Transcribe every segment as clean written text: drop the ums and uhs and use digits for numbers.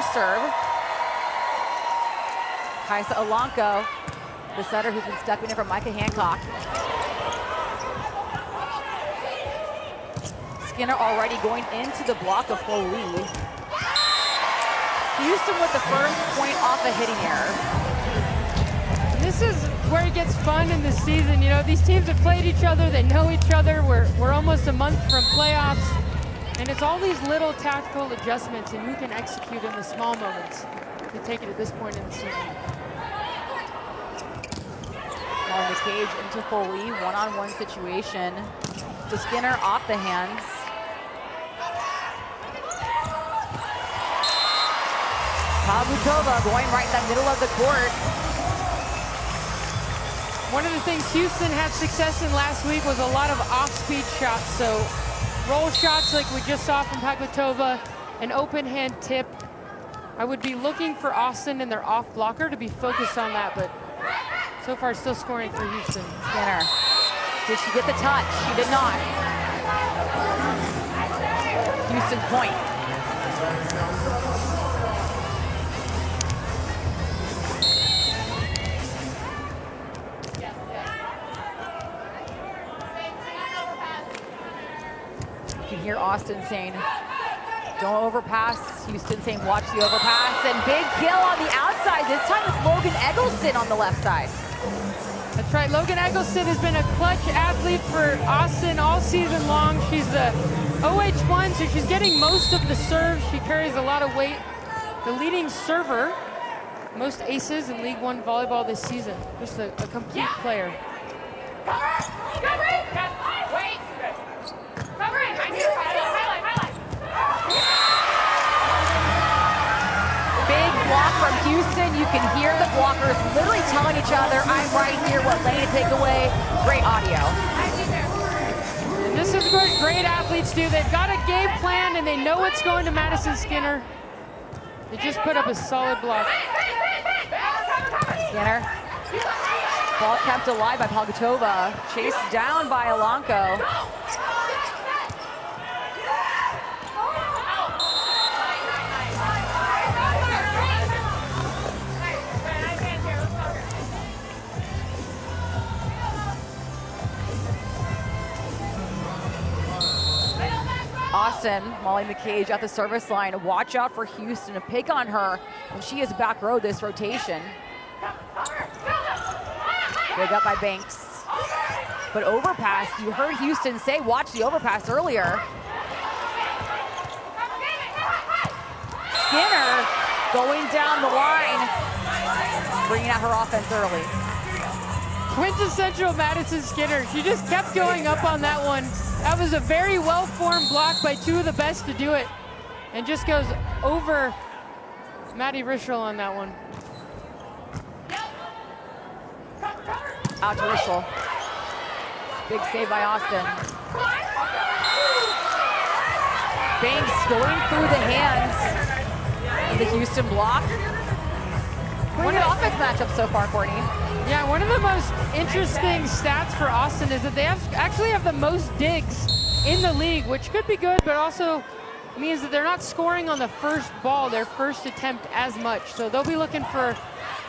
first serve. Kaisa Olanko, the setter who's been stepping in for Micah Hancock. Skinner already going into the block of Foley. Houston with the first point off a hitting error. This is where it gets fun in the season. You know, these teams have played each other, they know each other. We're almost a month from playoffs, and it's all these little tactical adjustments and who can execute in the small moments to take it at this point in the season. On the cage into Foley, one-on-one situation. So Skinner off the hands. Pavlutova going right in the middle of the court. One of the things Houston had success in last week was a lot of off-speed shots. So roll shots like we just saw from Pavlutova, an open hand tip. I would be looking for Austin and their off blocker to be focused on that, but so far still scoring for Houston. Skinner, did she get the touch? She did not. Houston point. You can hear Austin saying, don't overpass. Houston saying, watch the overpass. And big kill on the outside. This time it's Logan Eggleston on the left side. That's right. Logan Eggleston has been a clutch athlete for Austin all season long. She's the OH1, so she's getting most of the serves. She carries a lot of weight. The leading server, most aces in League One volleyball this season. Just a complete player. Big block from Houston. You can hear the blockers literally telling each other, I'm right here, what lane to take away. Great audio. And this is what great athletes do. They've got a game plan and they know it's going to Madison Skinner. They just put up a solid block. Skinner. Ball kept alive by Pavlutova. Chased down by Olanko. Austin mauling the cage at the service line. Watch out for Houston to pick on her when she is back row this rotation. Big up by Banks. But overpass, you heard Houston say, watch the overpass earlier. Skinner going down the line, bringing out her offense early. Quintessential Madison Skinner. She just kept going up on that one. That was a very well-formed block by two of the best to do it. And just goes over Maddie Rischel on that one. Out to Rischel. Big save by Austin. Banks going through the hands of the Houston block. One good offense matchup so far, Courtney. Yeah, one of the most interesting stats for Austin is that they actually have the most digs in the league, which could be good, but also means that they're not scoring on the first ball, their first attempt, as much. So they'll be looking for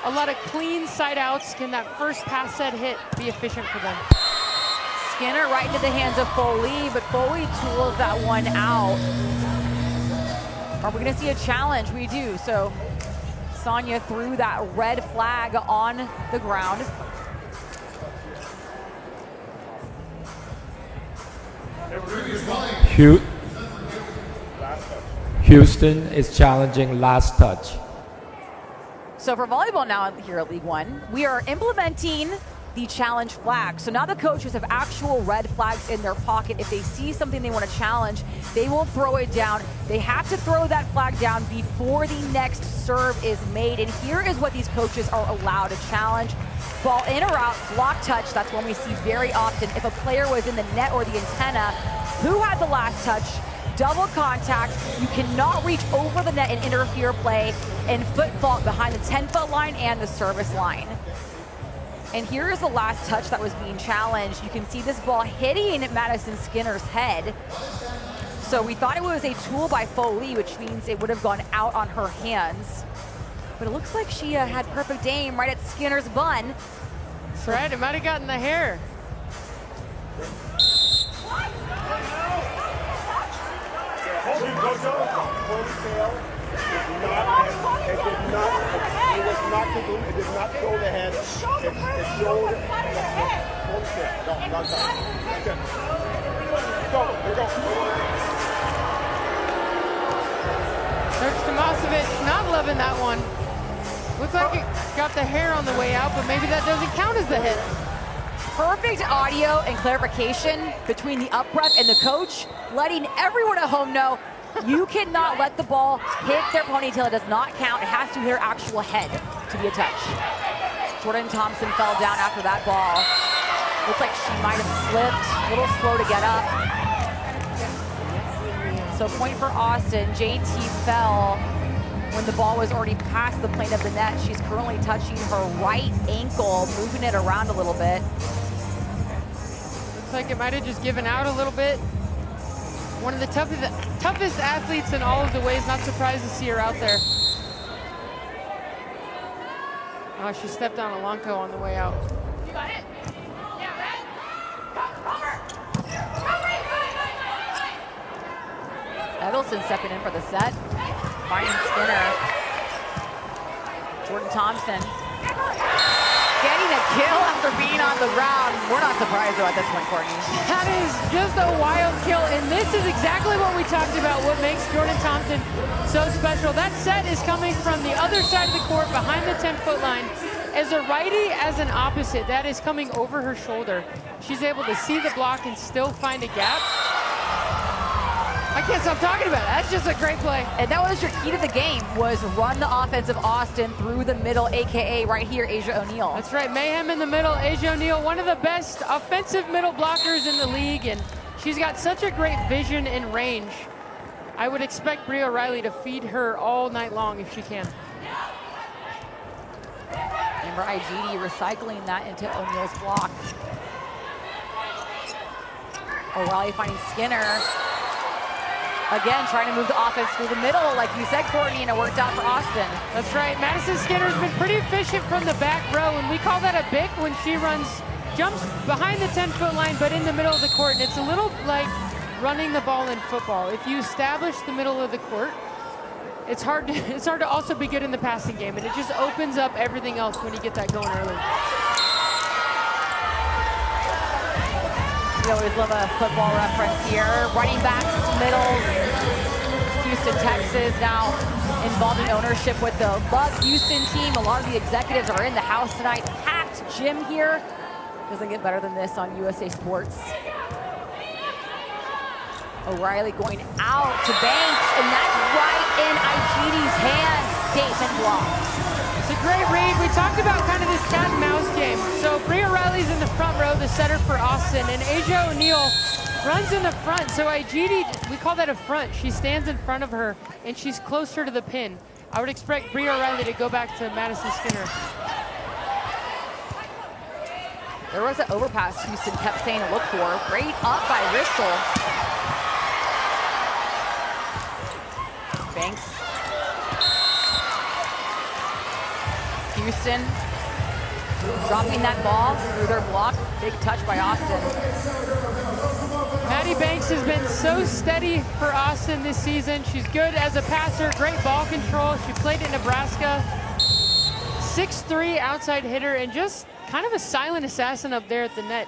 a lot of clean side outs. Can that first pass set hit be efficient for them? Skinner right into the hands of Foley, but Foley tools that one out. Are we gonna see a challenge? We do. So Sonia threw that red flag on the ground. Houston is challenging last touch. So for volleyball now here at League One, we are implementing the challenge flag. So now the coaches have actual red flags in their pocket. If they see something they want to challenge, they will throw it down. They have to throw that flag down before the next serve is made. And here is what these coaches are allowed to challenge. Ball in or out, block touch, that's one we see very often. If a player was in the net or the antenna, who had the last touch? Double contact, you cannot reach over the net and interfere play, and foot fault behind the 10-foot line and the service line. And here is the last touch that was being challenged. You can see this ball hitting Madison Skinner's head. So we thought it was a tool by Foley, which means it would have gone out on her hands. But it looks like she had perfect aim right at Skinner's bun. That's right, it might have gotten the hair. It did not show the head. It showed the head. No, not that. Okay. Go. Coach Tomasevic not loving that one. Looks like it got the hair on the way out, but maybe that doesn't count as the hit. Perfect audio and clarification between the up ref and the coach, letting everyone at home know you cannot let the ball hit their ponytail. It does not count. It has to hit their actual head to be a touch. Jordan Thompson fell down after that ball. Looks like she might have slipped, a little slow to get up. So point for Austin. JT fell when the ball was already past the plane of the net. She's currently touching her right ankle, moving it around a little bit. Looks like it might have just given out a little bit. One of the toughest athletes in all of the ways. Not surprised to see her out there. Oh, she stepped on Alonco on the way out. You got it? Edelson stepping in for the set. Finding Skinner. Jordan Thompson getting a kill after being on the ground. We're not surprised though at this point, Courtney. That is just a wild kill, and this is exactly what we talked about, what makes Jordan Thompson so special. That set is coming from the other side of the court, behind the 10-foot line. As a righty, as an opposite, that is coming over her shoulder. She's able to see the block and still find a gap. I can't stop talking about it. That's just a great play. And that was your key to the game, was run the offense of Austin through the middle, AKA right here, Asia O'Neal. That's right, mayhem in the middle. Asia O'Neal, one of the best offensive middle blockers in the league, and she's got such a great vision and range. I would expect Bria O'Reilly to feed her all night long if she can. Remember IGD recycling that into O'Neal's block. O'Reilly finding Skinner. Again, trying to move the offense through the middle, like you said, Courtney, and it worked out for Austin. That's right. Madison Skinner's been pretty efficient from the back row, and we call that a bick when she jumps behind the 10-foot line, but in the middle of the court. And it's a little like running the ball in football. If you establish the middle of the court, it's hard to also be good in the passing game, and it just opens up everything else when you get that going early. We always love a football reference here. Running backs, middle, Houston, Texas, now involved in ownership with the Love Houston team. A lot of the executives are in the house tonight. Packed gym here. Doesn't get better than this on USA Sports. O'Reilly going out to Banks, and that's right in IGD's hand. Statement block. It's a great read. We talked about kind of this cat and mouse game. So Bria O'Reilly's in the front row, the setter for Austin, and Asia O'Neal runs in the front. So IGD, we call that a front. She stands in front of her, and she's closer to the pin. I would expect Bria O'Reilly to go back to Madison Skinner. There was an overpass Houston kept saying to look for. Great up by Rissel. Banks. Houston dropping that ball through their block. Big touch by Austin. Maddie Banks has been so steady for Austin this season. She's good as a passer, great ball control. She played at Nebraska. 6'3" outside hitter, and just kind of a silent assassin up there at the net.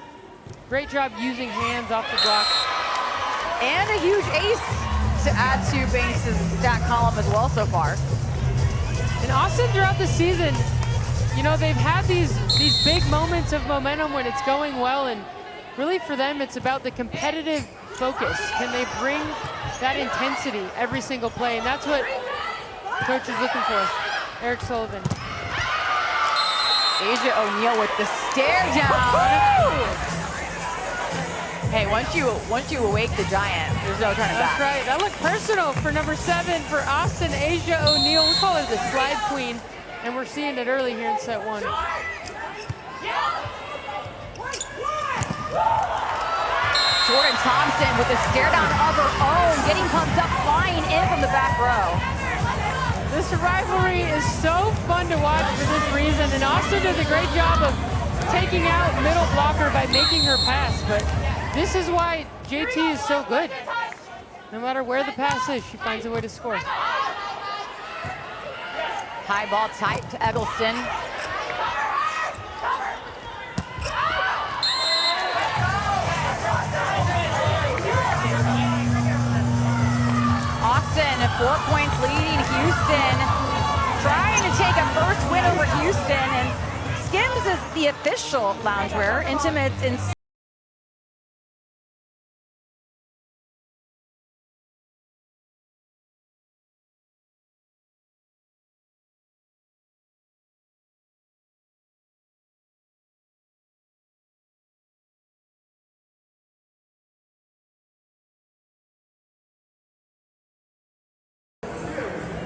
Great job using hands off the block. And a huge ace to add to Banks' stat column as well so far. And Austin throughout the season, you know, they've had these big moments of momentum when it's going well, and really for them it's about the competitive focus. Can they bring that intensity every single play? And that's what coach is looking for. Eric Sullivan. Asia O'Neal with the stare down. Hey, once you awake the giant, there's no turning back. That's right. That looked personal for number 7 for Austin, Asia O'Neal. We call her the slide queen, and we're seeing it early here in set 1. Jordan Thompson with a stare down of her own, getting pumped up, flying in from the back row. This rivalry is so fun to watch for this reason, and Austin does a great job of taking out middle blocker by making her pass, but this is why JT is so good. No matter where the pass is, she finds a way to score. High ball tight to Eggleston. Austin, 4 points leading Houston, trying to take a first win over Houston, and Skims is the official loungewear, intimates in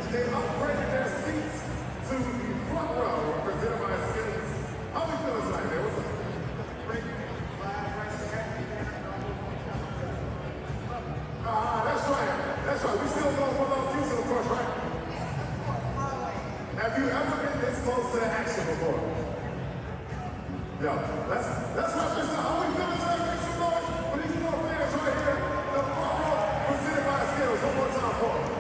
They upgraded their seats to the front row, presented by Skims. How we feel tonight, man? What's up? That's right. That's right. We still going for those Houston, of course, right? Have you ever been this close to the action before? Yeah. Let's wrap this up. How we feel tonight? Make some noise for these four fans right here. The front row, presented by Skims. One more time for them.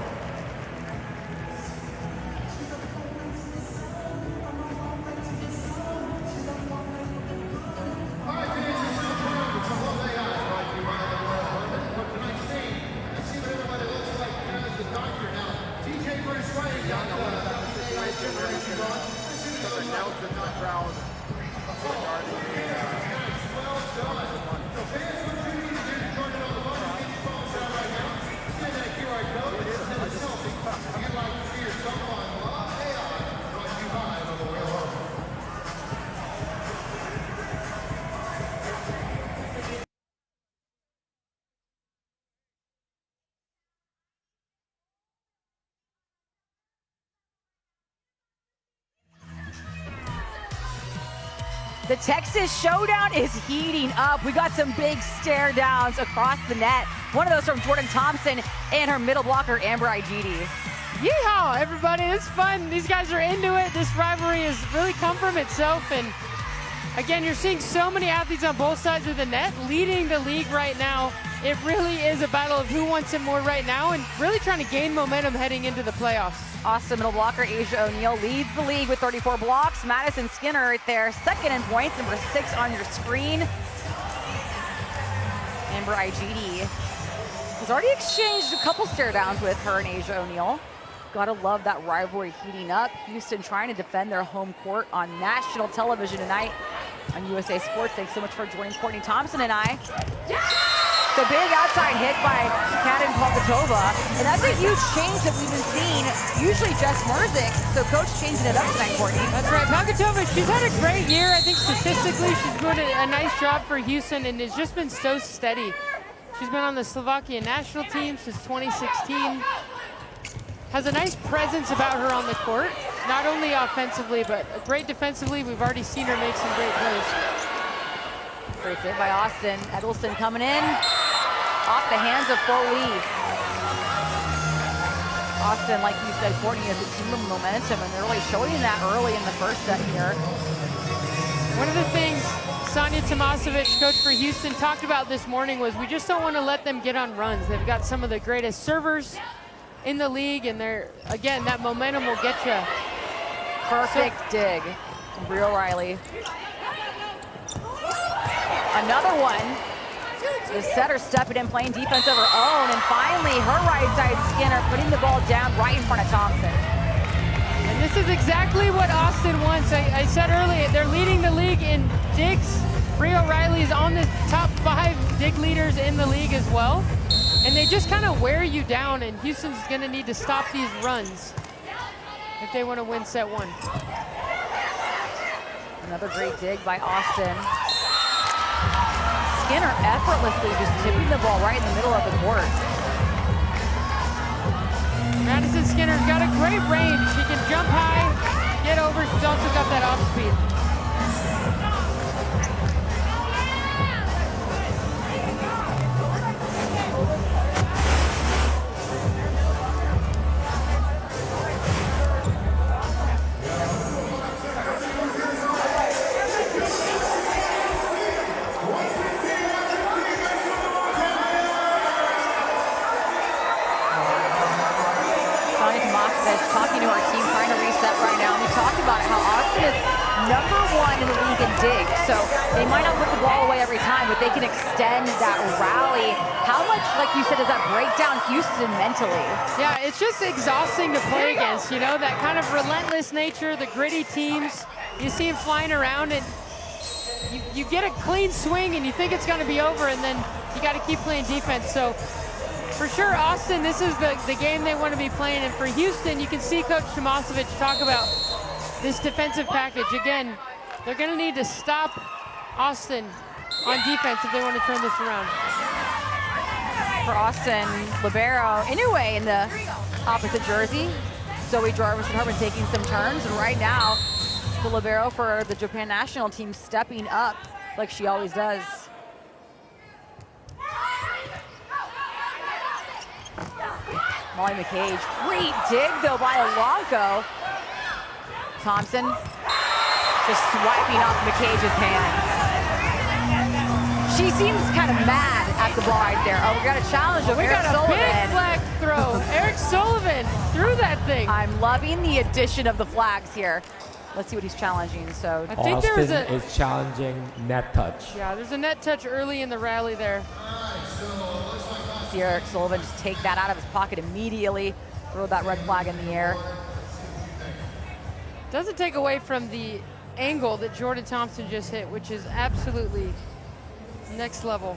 The Texas Showdown is heating up. We got some big stare downs across the net. One of those from Jordan Thompson and her middle blocker, Amber Igidi. Yeehaw, everybody, it's fun. These guys are into it. This rivalry has really come from itself, and again, you're seeing so many athletes on both sides of the net leading the league right now. It really is a battle of who wants it more right now, and really trying to gain momentum heading into the playoffs. Austin middle blocker Asia O'Neal leads the league with 34 blocks. Madison Skinner right there, second in points, number 6 on your screen. Amber Igidi has already exchanged a couple stare downs with her and Asia O'Neal. Gotta love that rivalry heating up. Houston trying to defend their home court on national television tonight on USA Sports. Thanks so much for joining Courtney Thompson and I. So big outside hit by Katin Palkatova, and that's a huge change that we've been seeing. Usually Jess Merzick, so coach changing it up tonight, Courtney. That's right, Palkatova, she's had a great year. I think statistically she's doing a nice job for Houston, and has just been so steady. She's been on the Slovakia national team since 2016. Has a nice presence about her on the court, not only offensively, but great defensively. We've already seen her make some great plays. Great hit by Austin. Eggleston coming in off the hands of Foley. Austin, like you said, Courtney, has a team of momentum, and they're really showing that early in the first set here. One of the things Sonia Tomasevic, coach for Houston, talked about this morning was we just don't want to let them get on runs. They've got some of the greatest servers in the league, and they're, again, that momentum will get you. Perfect dig from Brie O'Reilly. Another one. The setter stepping in, playing defense of her own, and finally her right side Skinner putting the ball down right in front of Thompson. And this is exactly what Austin wants. I said earlier, they're leading the league in digs. Brie O'Reilly is on the top 5 dig leaders in the league as well. And they just kind of wear you down, and Houston's going to need to stop these runs if they want to win set 1. Another great dig by Austin. Skinner effortlessly just tipping the ball right in the middle of the court. Madison Skinner's got a great range. She can jump high, get over. She's also got that off speed. can extend that rally. How much, like you said, does that break down Houston mentally? Yeah, it's just exhausting to play against, you know, that kind of relentless nature, the gritty teams. You see them flying around and you get a clean swing and you think it's going to be over, and then you got to keep playing defense. So for sure, Austin, this is the game they want to be playing. And for Houston, you can see Coach Tomasevic talk about this defensive package. Again, they're going to need to stop Austin on defense if they want to turn this around. For Austin, libero, anyway, in the opposite jersey. Zoe Jarvis and Herman taking some turns, and right now, the libero for the Japan national team stepping up like she always does. Molly McCage, great dig though by Alonco. Thompson just swiping off McCage's hands. She seems kind of mad at the ball right there. Oh, we got a challenge of Eric Sullivan. We got a big flag throw. Eric Sullivan threw that thing. I'm loving the addition of the flags here. Let's see what he's challenging. So I think there was Austin is challenging net touch. Yeah, there's a net touch early in the rally there. see Eric Sullivan just take that out of his pocket immediately, throw that red flag in the air. Doesn't take away from the angle that Jordan Thompson just hit, which is absolutely next level.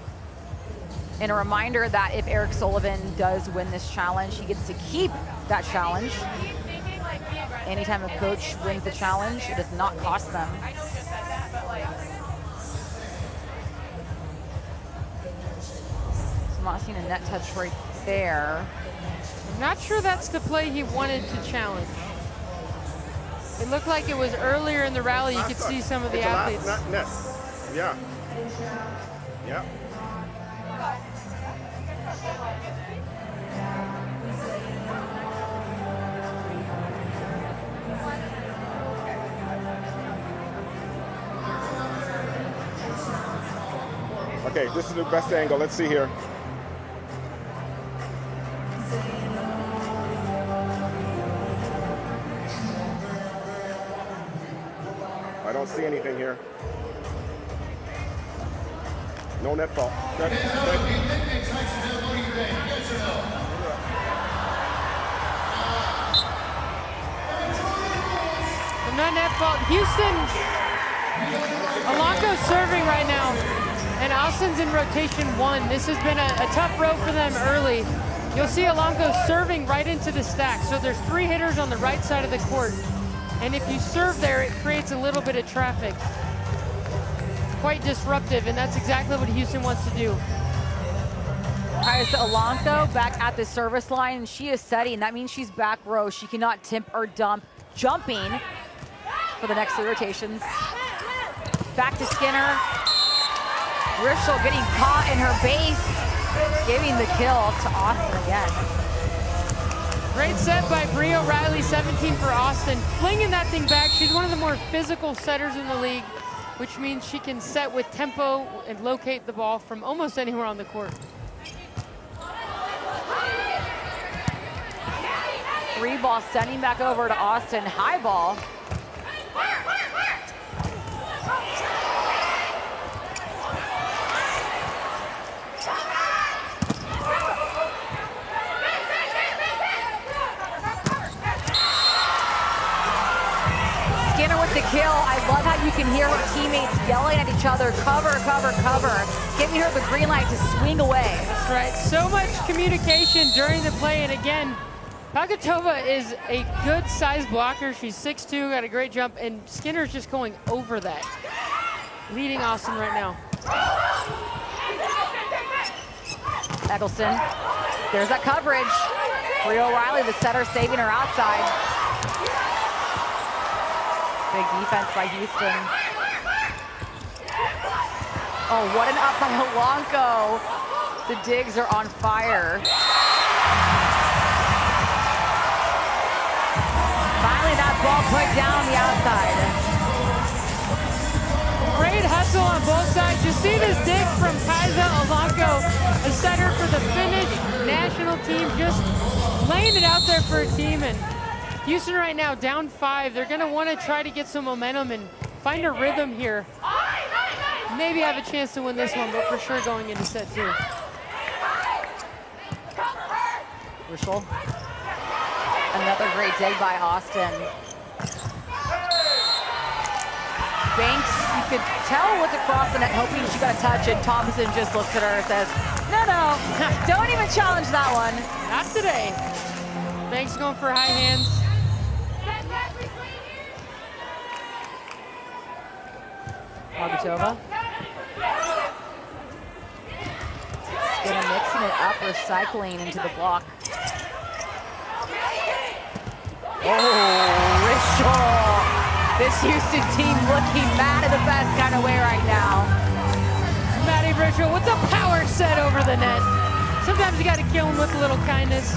And a reminder that if Eric Sullivan does win this challenge, he gets to keep that challenge. Anytime a coach wins the challenge, it does not cost them. So I'm not seeing a net touch right there. I'm not sure that's the play he wanted to challenge. It looked like it was earlier in the rally. You could see some of the athletes. Not net. Yeah. Yeah. Okay, this is the best angle. Let's see here. I don't see anything here. No net fault. Good. Not net fault. Houston, Alonco's serving right now, and Austin's in rotation 1. This has been a tough row for them early. You'll see Alonco serving right into the stack. So there's 3 hitters on the right side of the court. And if you serve there, it creates a little bit of traffic. Quite disruptive, and that's exactly what Houston wants to do. All right, so Alonco back at the service line. She is setting. That means she's back row. She cannot timp or dump. Jumping for the next 3 rotations. Back to Skinner. Grischel getting caught in her base, giving the kill to Austin again. Great set by Bri O'Reilly, 17 for Austin. Flinging that thing back. She's one of the more physical setters in the league, which means she can set with tempo and locate the ball from almost anywhere on the court. 3 ball sending back over to Austin. High ball. Skinner with the kill. I love how you can hear her teammates yelling at each other, cover, cover, cover, giving her the green light to swing away. That's right. So much communication during the play, and again, Pagotova is a good size blocker. She's 6'2", got a great jump, and Skinner's just going over that. Leading Austin right now. Eggleston, there's that coverage. Bri O'Reilly, the setter, saving her outside. Big defense by Houston. Oh, what an up by Alonco. The digs are on fire. Finally, that ball put down the outside. Great hustle on both sides. You see this dig from Kaisa Alonco, a setter for the Finnish national team, just laying it out there for a team. And Houston right now down 5. They're going to want to try to get some momentum and find a rhythm here. maybe have a chance to win this one, but for sure going into set 2. Crucial. Another great dig by Austin. Banks, you could tell, was across the net hoping she got a touch, and Thompson just looks at her and says, no, don't even challenge that one. Not today. Banks going for high hands. Margutova. Gonna mixing it up, recycling into the block. Oh, Rishel. This Houston team looking mad in the best kind of way right now. Maddie Rishel with the power set over the net. Sometimes you got to kill him with a little kindness.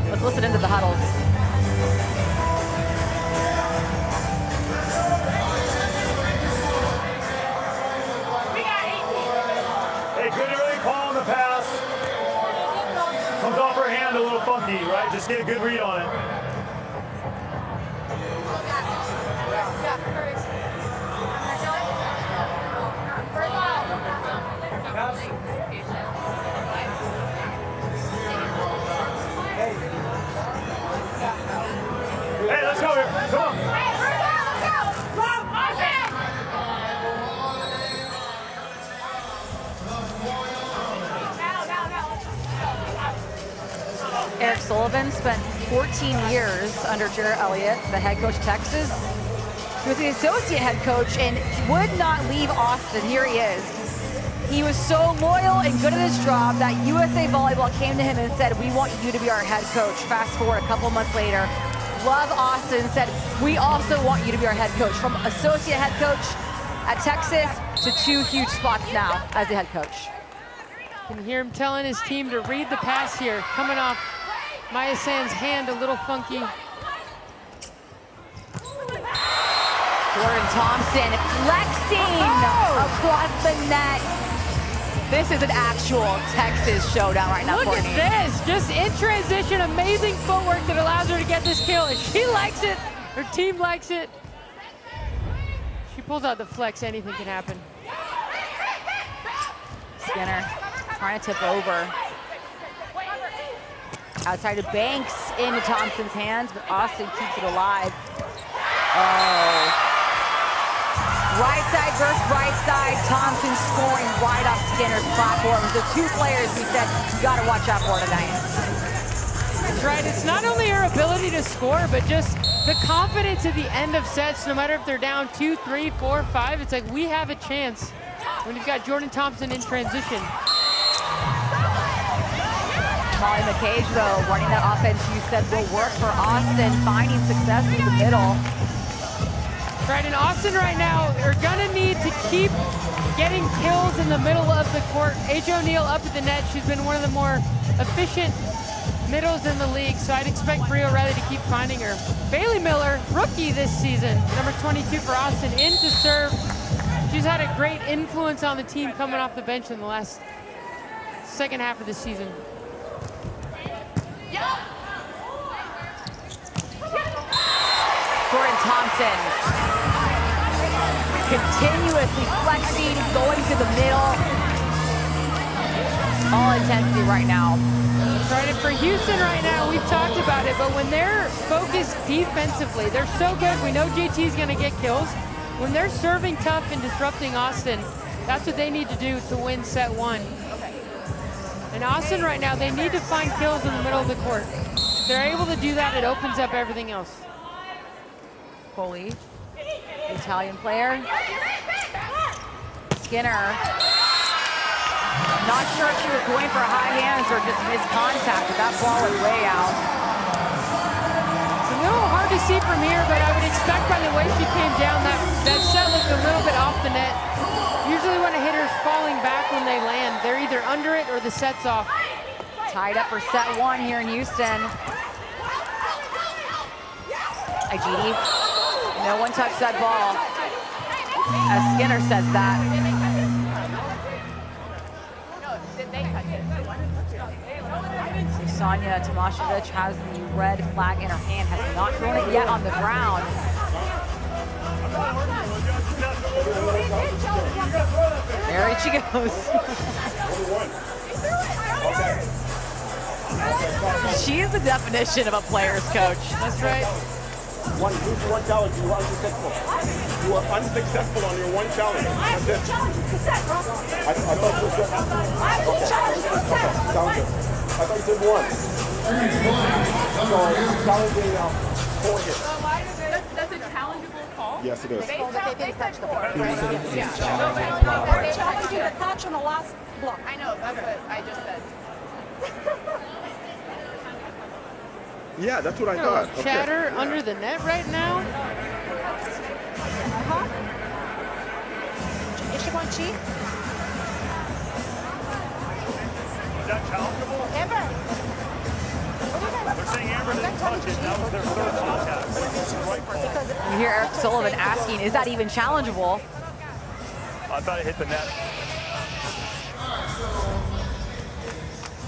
Let's listen into the huddles. Hey, good early call on the pass. Comes off her hand a little funky, right? Just get a good read on it. Hey, let's go here. Come on. Eric Sullivan spent 14 years under Jarrett Elliott, the head coach of Texas. He was the associate head coach and would not leave Austin. Here he is. He was so loyal and good at his job that USA Volleyball came to him and said, we want you to be our head coach. Fast forward a couple months later, Love Austin said, we also want you to be our head coach. From associate head coach at Texas to 2 huge spots now as the head coach. You can hear him telling his team to read the pass here. Coming off Maya Sand's hand, a little funky. Jordan Thompson flexing across the net. This is an actual Texas showdown right now, Look Courtney. at this, just in transition, amazing footwork that allows her to get this kill. And she likes it, her team likes it. She pulls out the flex, anything can happen. Skinner trying to tip over. Outside to Banks into Thompson's hands, but Austin keeps it alive. Oh. Right side versus right side. Thompson scoring right off Skinner's platform. The 2 players we said you got to watch out for tonight. That's right, it's not only her ability to score, but just the confidence at the end of sets, no matter if they're down 2, 3, 4, 5, it's like we have a chance when you've got Jordan Thompson in transition. Molly McCage, though, running that offense you said will work for Austin, finding success in the middle. Right, and Austin right now are gonna need to keep getting kills in the middle of the court. AJ O'Neal up at the net. She's been one of the more efficient middles in the league, so I'd expect Bria O'Reilly to keep finding her. Bailey Miller, rookie this season, number 22 for Austin, in to serve. She's had a great influence on the team coming off the bench in the last second half of the season. Jordan Thompson continuously flexing, going to the middle. All intensity right now. Right, and for Houston right now, we've talked about it, but when they're focused defensively, they're so good. We know JT's going to get kills. When they're serving tough and disrupting Austin, that's what they need to do to win set 1. And Austin right now, they need to find kills in the middle of the court. If they're able to do that, it opens up everything else. Foley, the Italian player. Skinner. Not sure if she was going for high hands or just missed contact, but that ball is way out. It's a little hard to see from here, but I would expect by the way she came down, that set looked a little bit off the net. Usually when a hitter's falling back when they land, they're either under it or the set's off. Tied up for set 1 here in Houston. Ajiti. No one touched that ball. As Skinner says that. Sonia Tomashevic has the red flag in her hand, has not thrown it yet on the ground. There she goes. She is the definition of a player's coach. That's right. One challenge. You were unsuccessful. You were unsuccessful on your one challenge. That's it. I thought you said. Okay. Sounds good. I thought you said one. So challenging 4 hits. That's a challengeable call. Yes, it is. They said 4. They challenged you to touch on the last block. I know, that's what I just said. Yeah, that's what I A thought. little chatter under the net right now. Is she going cheat? Is that challengeable? Amber. They're saying Amber didn't touch it. That was their third contact. It's the right call. You hear Eric Sullivan asking, is that even challengeable? I thought it hit the net.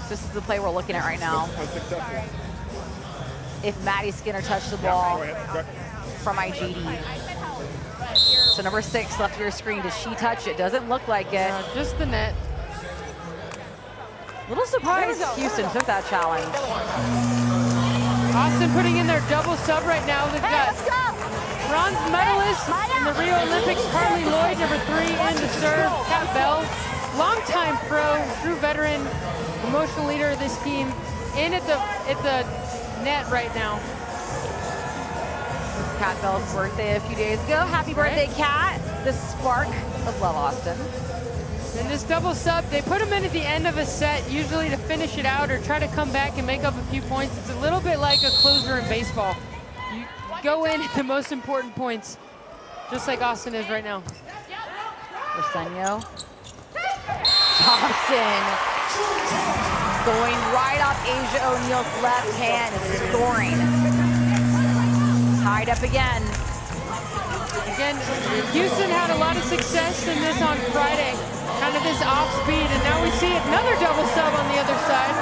This is the play we're looking at right now. Unsuccessful. If Maddie Skinner touched the ball from IGD. So number 6 left of your screen. Does she touch it? Doesn't look like it. Just the net. Little surprised Houston took that challenge. Austin putting in their double sub right now. They've got bronze medalist in the Rio Olympics, Harley Lloyd, number 3 in to serve. Kat Bell, longtime pro, true veteran, emotional leader of this team, in at the net right now. Kat Bell's birthday a few days ago. Happy birthday, Kat. The spark of Love Austin. And this double sub, they put them in at the end of a set, usually to finish it out or try to come back and make up a few points. It's a little bit like a closer in baseball. You go in at the most important points, just like Austin is right now. Arsenio. Thompson going right off Asia O'Neal's left hand, scoring. Tied up again. Again, Houston had a lot of success in this on Friday, kind of this off speed, and now we see another double sub on the other side.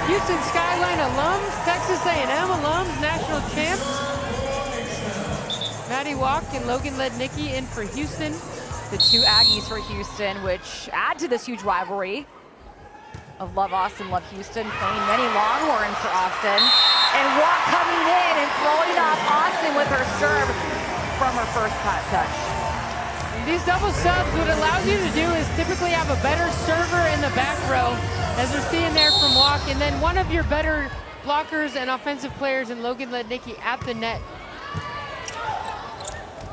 Houston Skyline alums, Texas A&M alums, national champs. Maddie Walk and Logan Lednicki in for Houston. The 2 Aggies for Houston, which add to this huge rivalry of Love Austin, Love Houston, playing many Longhorns for Austin. And Walk coming in and throwing off Austin with her serve from her first pot touch. And these double subs, what it allows you to do is typically have a better server in the back row, as we're seeing there from Walk, and then one of your better blockers and offensive players in Logan Lednicki at the net.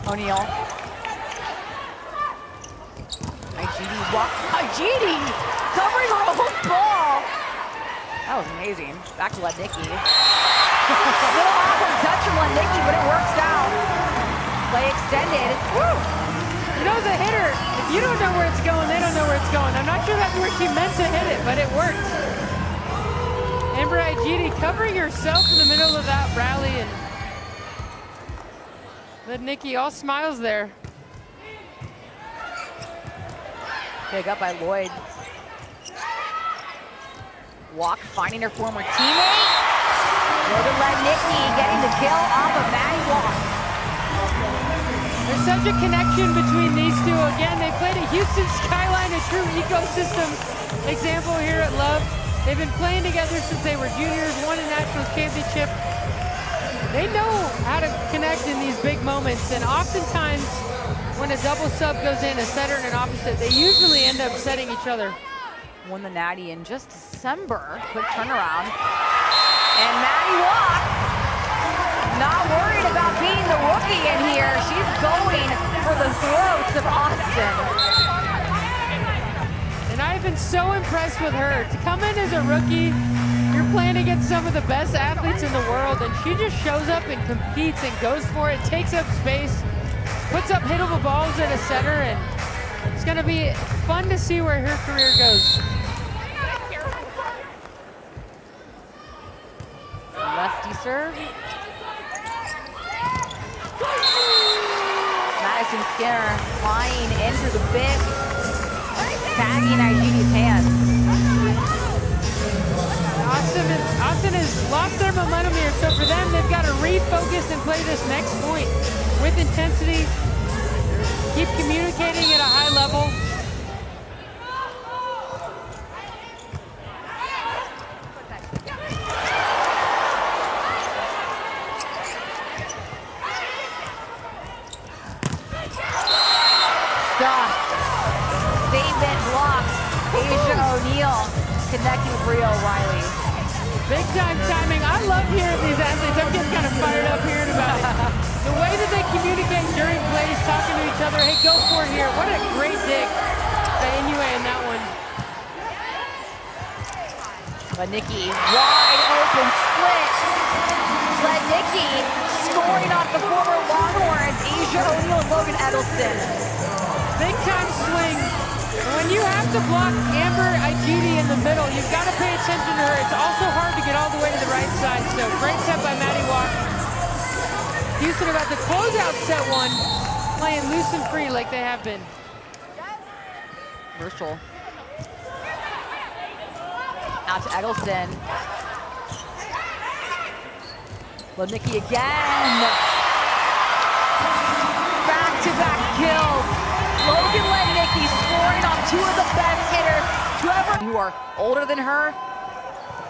O'Neal. IGD walk. IGD covering her own ball. That was amazing. Back to Lednicki. Little awkward touch from Lednicki, but it works out. Play extended. Woo! You know, as a hitter, if you don't know where it's going, they don't know where it's going. I'm not sure that's where she meant to hit it, but it worked. Amber IGD covering herself in the middle of that rally, and Lednicki all smiles there. Big up by Lloyd. Walk finding her former teammate. Logan Lednicki getting the kill off of Maddie Walk. There's such a connection between these two. Again, they played at Houston Skyline, a true ecosystem example here at Love. They've been playing together since they were juniors, won a national championship. They know how to connect in these big moments, and oftentimes when a double sub goes in, a setter and an opposite, they usually end up setting each other. Won the Natty in just December. Quick turnaround. And Maddie Walk, not worried about being the rookie in here. She's going for the throats of Austin. And I've been so impressed with her. To come in as a rookie, you're playing against some of the best athletes in the world, and she just shows up and competes and goes for it, takes up space, puts up hittable balls at a center, and it's going to be fun to see where her career goes. Lefty serve. Madison Skinner flying in through the bit, tagging IGD's hands. Austin has lost their momentum here, so for them, they've got to refocus and play this next point with intensity. keep communicating at a high level. Stop. Statement blocked. Asia O'Neal connecting with Rio O'Reilly. Big time timing. I love hearing these athletes. I'm getting kind of fired up hearing about it. The way that they communicate during plays, talking to each other. Hey, go for it here. What a great dig by Inoue in that one. But Nikki, wide open split. Led Nikki scoring off the former Longhorns, Asia O'Neal and Logan Edelston. Big time swing. And when you have to block Amber Igidi in the middle, you've got to pay attention to her. It's also hard to get all the way to the right side. So great set by Maddie Walk. Houston about to close out set one, playing loose and free like they have been. Herschel. Out to Eggleston. Nikki again. Back-to-back kills. Logan led Nikki scoring on two of the best hitters who are older than her.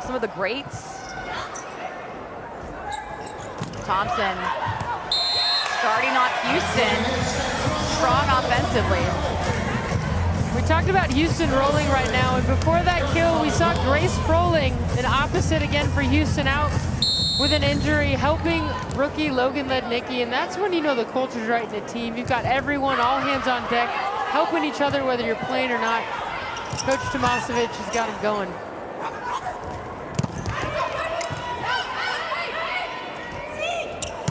Some of the greats. Thompson starting off Houston. Strong offensively. We talked about Houston rolling right now, and before that kill, we saw Grace Froling, an opposite again for Houston, out with an injury, helping rookie Logan led Nikki, and that's when you know the culture's right in the team. You've got everyone, all hands on deck, helping each other whether you're playing or not. Coach Tomasevic has got him going.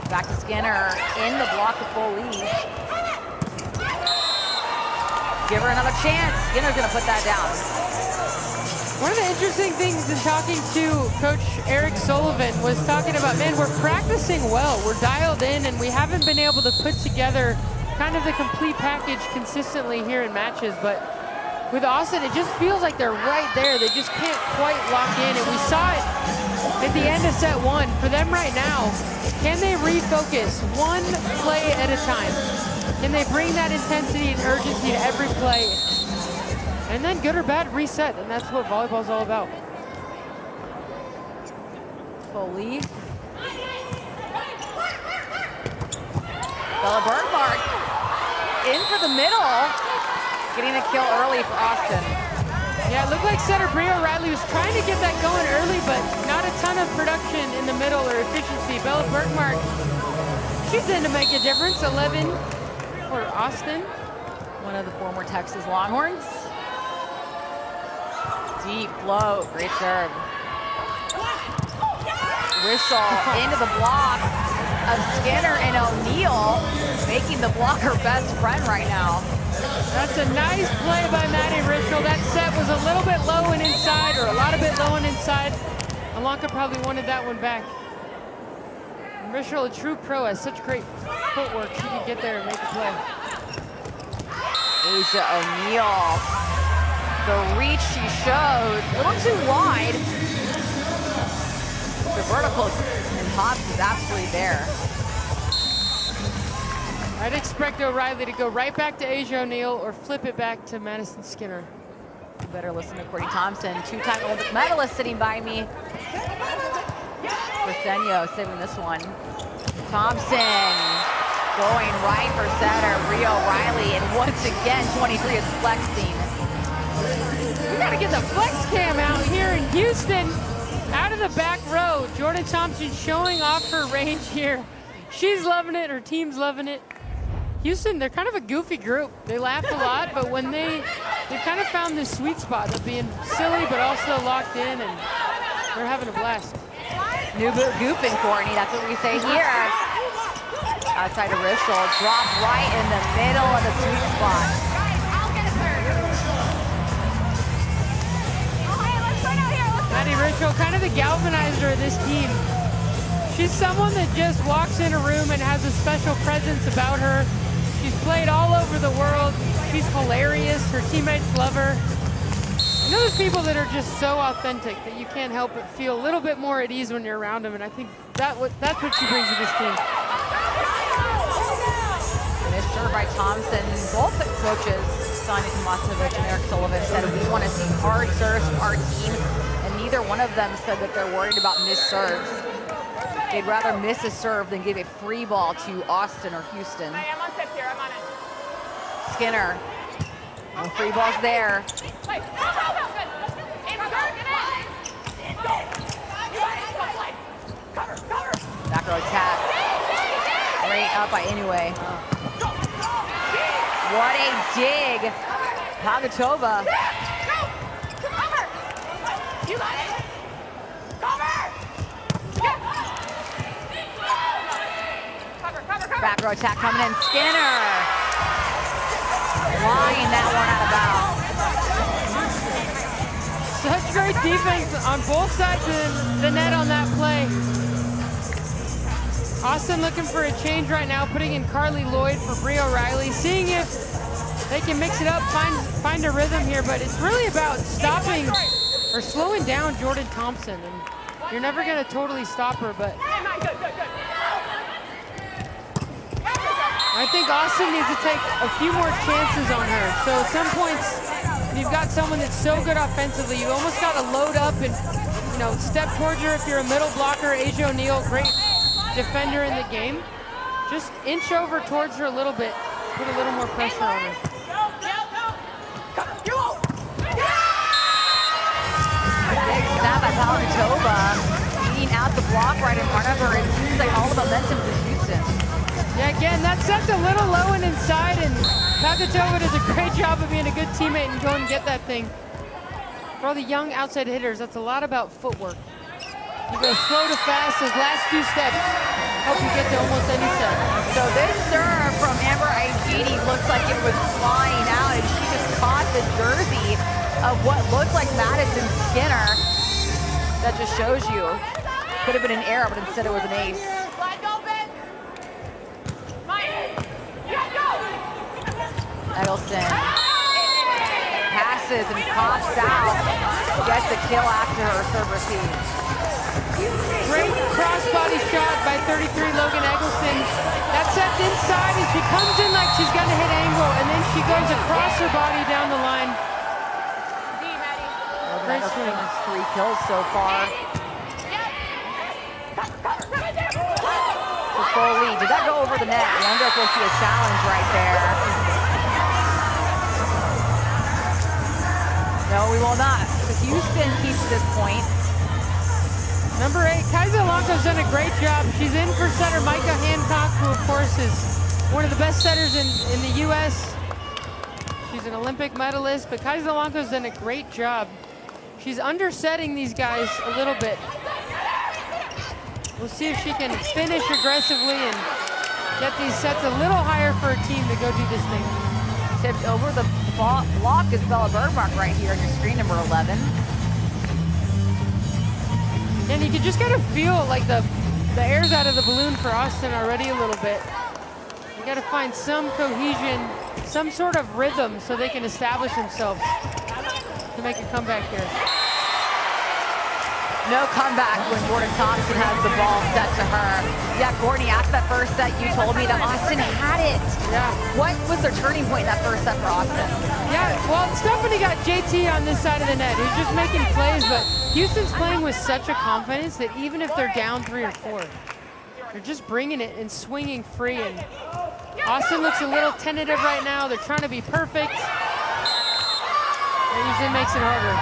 Back to Skinner in the block of full lead. Give her another chance. Skinner's gonna put that down. One of the interesting things in talking to Coach Eric Sullivan was talking about, man, we're practicing well. We're dialed in, and we haven't been able to put together kind of the complete package consistently here in matches. But with Austin, it just feels like they're right there. They just can't quite lock in, and we saw it at the end of set one. For them right now, can they refocus one play at a time? Can they bring that intensity and urgency to every play? And then good or bad, reset, and that's what volleyball's all about. Full lead. Bella Bergmark in for the middle, getting a kill early for Austin. Yeah, it looked like setter Bria O'Reilly was trying to get that going early, but not a ton of production in the middle or efficiency. Bella Bergmark, she's in to make a difference. 11 for Austin. One of the former Texas Longhorns. Deep float, great serve. Whistle into the block of Skinner and O'Neal, making the block her best friend right now. That's a nice play by Maddie Rischel. That set was a little bit low and inside, or a lot of it low and inside. Alanka probably wanted that one back. And Rischel, a true pro, has such great footwork. She can get there and make a play. Asia O'Neal. The reach she showed, a little too wide. The vertical and Hobbs is absolutely there. I'd expect O'Reilly to go right back to Asia O'Neal or flip it back to Madison Skinner. You better listen to Courtney Thompson, two-time Olympic medalist sitting by me. Briseño saving this one. Thompson going right for setter, Rio O'Reilly, and once again, 23 is flexing. We gotta get the flex cam out here in Houston. Out of the back row, Jordan Thompson showing off her range here. She's loving it, her team's loving it. Houston, they're kind of a goofy group. They laugh a lot, but when they've kind of found this sweet spot of being silly but also locked in, and they're having a blast. New boot goofing, Courtney, that's what we say here. Outside of Rischel, dropped right in the middle of the sweet spot. Maddie Rischel, kind of the galvanizer of this team. She's someone that just walks in a room and has a special presence about her. She's played all over the world. She's hilarious. Her teammates love her. You know those people that are just so authentic that you can't help but feel a little bit more at ease when you're around them, and I think that's what she brings to this team. missed serve by Thompson. Both the coaches, Sonia Tomasovic and Eric Sullivan, said we want to see hard serves from our team, and neither one of them said that they're worried about missed serves. They'd rather miss a serve than give a free ball to Austin or Houston. Hey, I'm on tip here. I'm on it. Skinner. No free balls there. Wait, go, go, go. Good. Ava, go. Get in. Go. You got it. Go, play. Cover, cover. Back row tap. Great up by Inoue. What a dig. Pagatova. Go. Cover. You got it. Cover. Yeah. Cover, cover, cover. Back row attack coming in. Skinner. Flying that one out of bounds. Such great defense on both sides of the net on that play. Austin looking for a change right now, putting in Carly Lloyd for Brie O'Reilly, seeing if they can mix it up, find a rhythm here, but it's really about stopping or slowing down Jordan Thompson. And you're never going to totally stop her, but I think Austin needs to take a few more chances on her. So at some points, when you've got someone that's so good offensively, you almost got to load up and, you know, step towards her if you're a middle blocker. Asia O'Neal, great defender in the game. Just inch over towards her a little bit, put a little more pressure on her. Big snap by Pagatova, beating out the block right in front of her. It seems like all the momentum for Houston. Yeah, again, that set's a little low and inside, and Pagatova does a great job of being a good teammate and going and get that thing. For all the young outside hitters, that's a lot about footwork. You go slow to fast, those last few steps help you get to almost any set. So this serve from Amber Aigidi looks like it was flying out, and she just caught the jersey of what looked like Madison Skinner. That just shows you. Could have been an error, but instead it was an ace. Eggleston passes and pops out. Gets the kill after her serve receive. Great crossbody shot by 33 Logan Eggleston. That sets inside, and she comes in like she's gonna hit angle, and then she goes across her body down the line. Logan Eggleston has 3 kills so far. For full lead. Did that go over the net? I wonder if we'll see a challenge right there. No, we will not. So Houston keeps this point. Number 8, Kaisa Alonco's done a great job. She's in for setter Micah Hancock, who of course is one of the best setters in the U.S. She's an Olympic medalist, but Kaisa Alonco's done a great job. She's undersetting these guys a little bit. We'll see if she can finish aggressively and get these sets a little higher for her team to go do this thing. Tipped over the block is Bella Bergmark right here on your screen, number 11. And you can just kind of feel like the air's out of the balloon for Austin already a little bit. You got to find some cohesion, some sort of rhythm so they can establish themselves to make a comeback here. No comeback when Jordan Thompson has the ball set to her. Yeah, Courtney, after that first set, you told me that Austin had it. Yeah. What was their turning point in that first set for Austin? Yeah, well, Stephanie got JT on this side of the net. He's just making plays, but Houston's playing with such a confidence that even if they're down 3 or 4, they're just bringing it and swinging free. And Austin looks a little tentative right now. They're trying to be perfect. That usually makes it harder.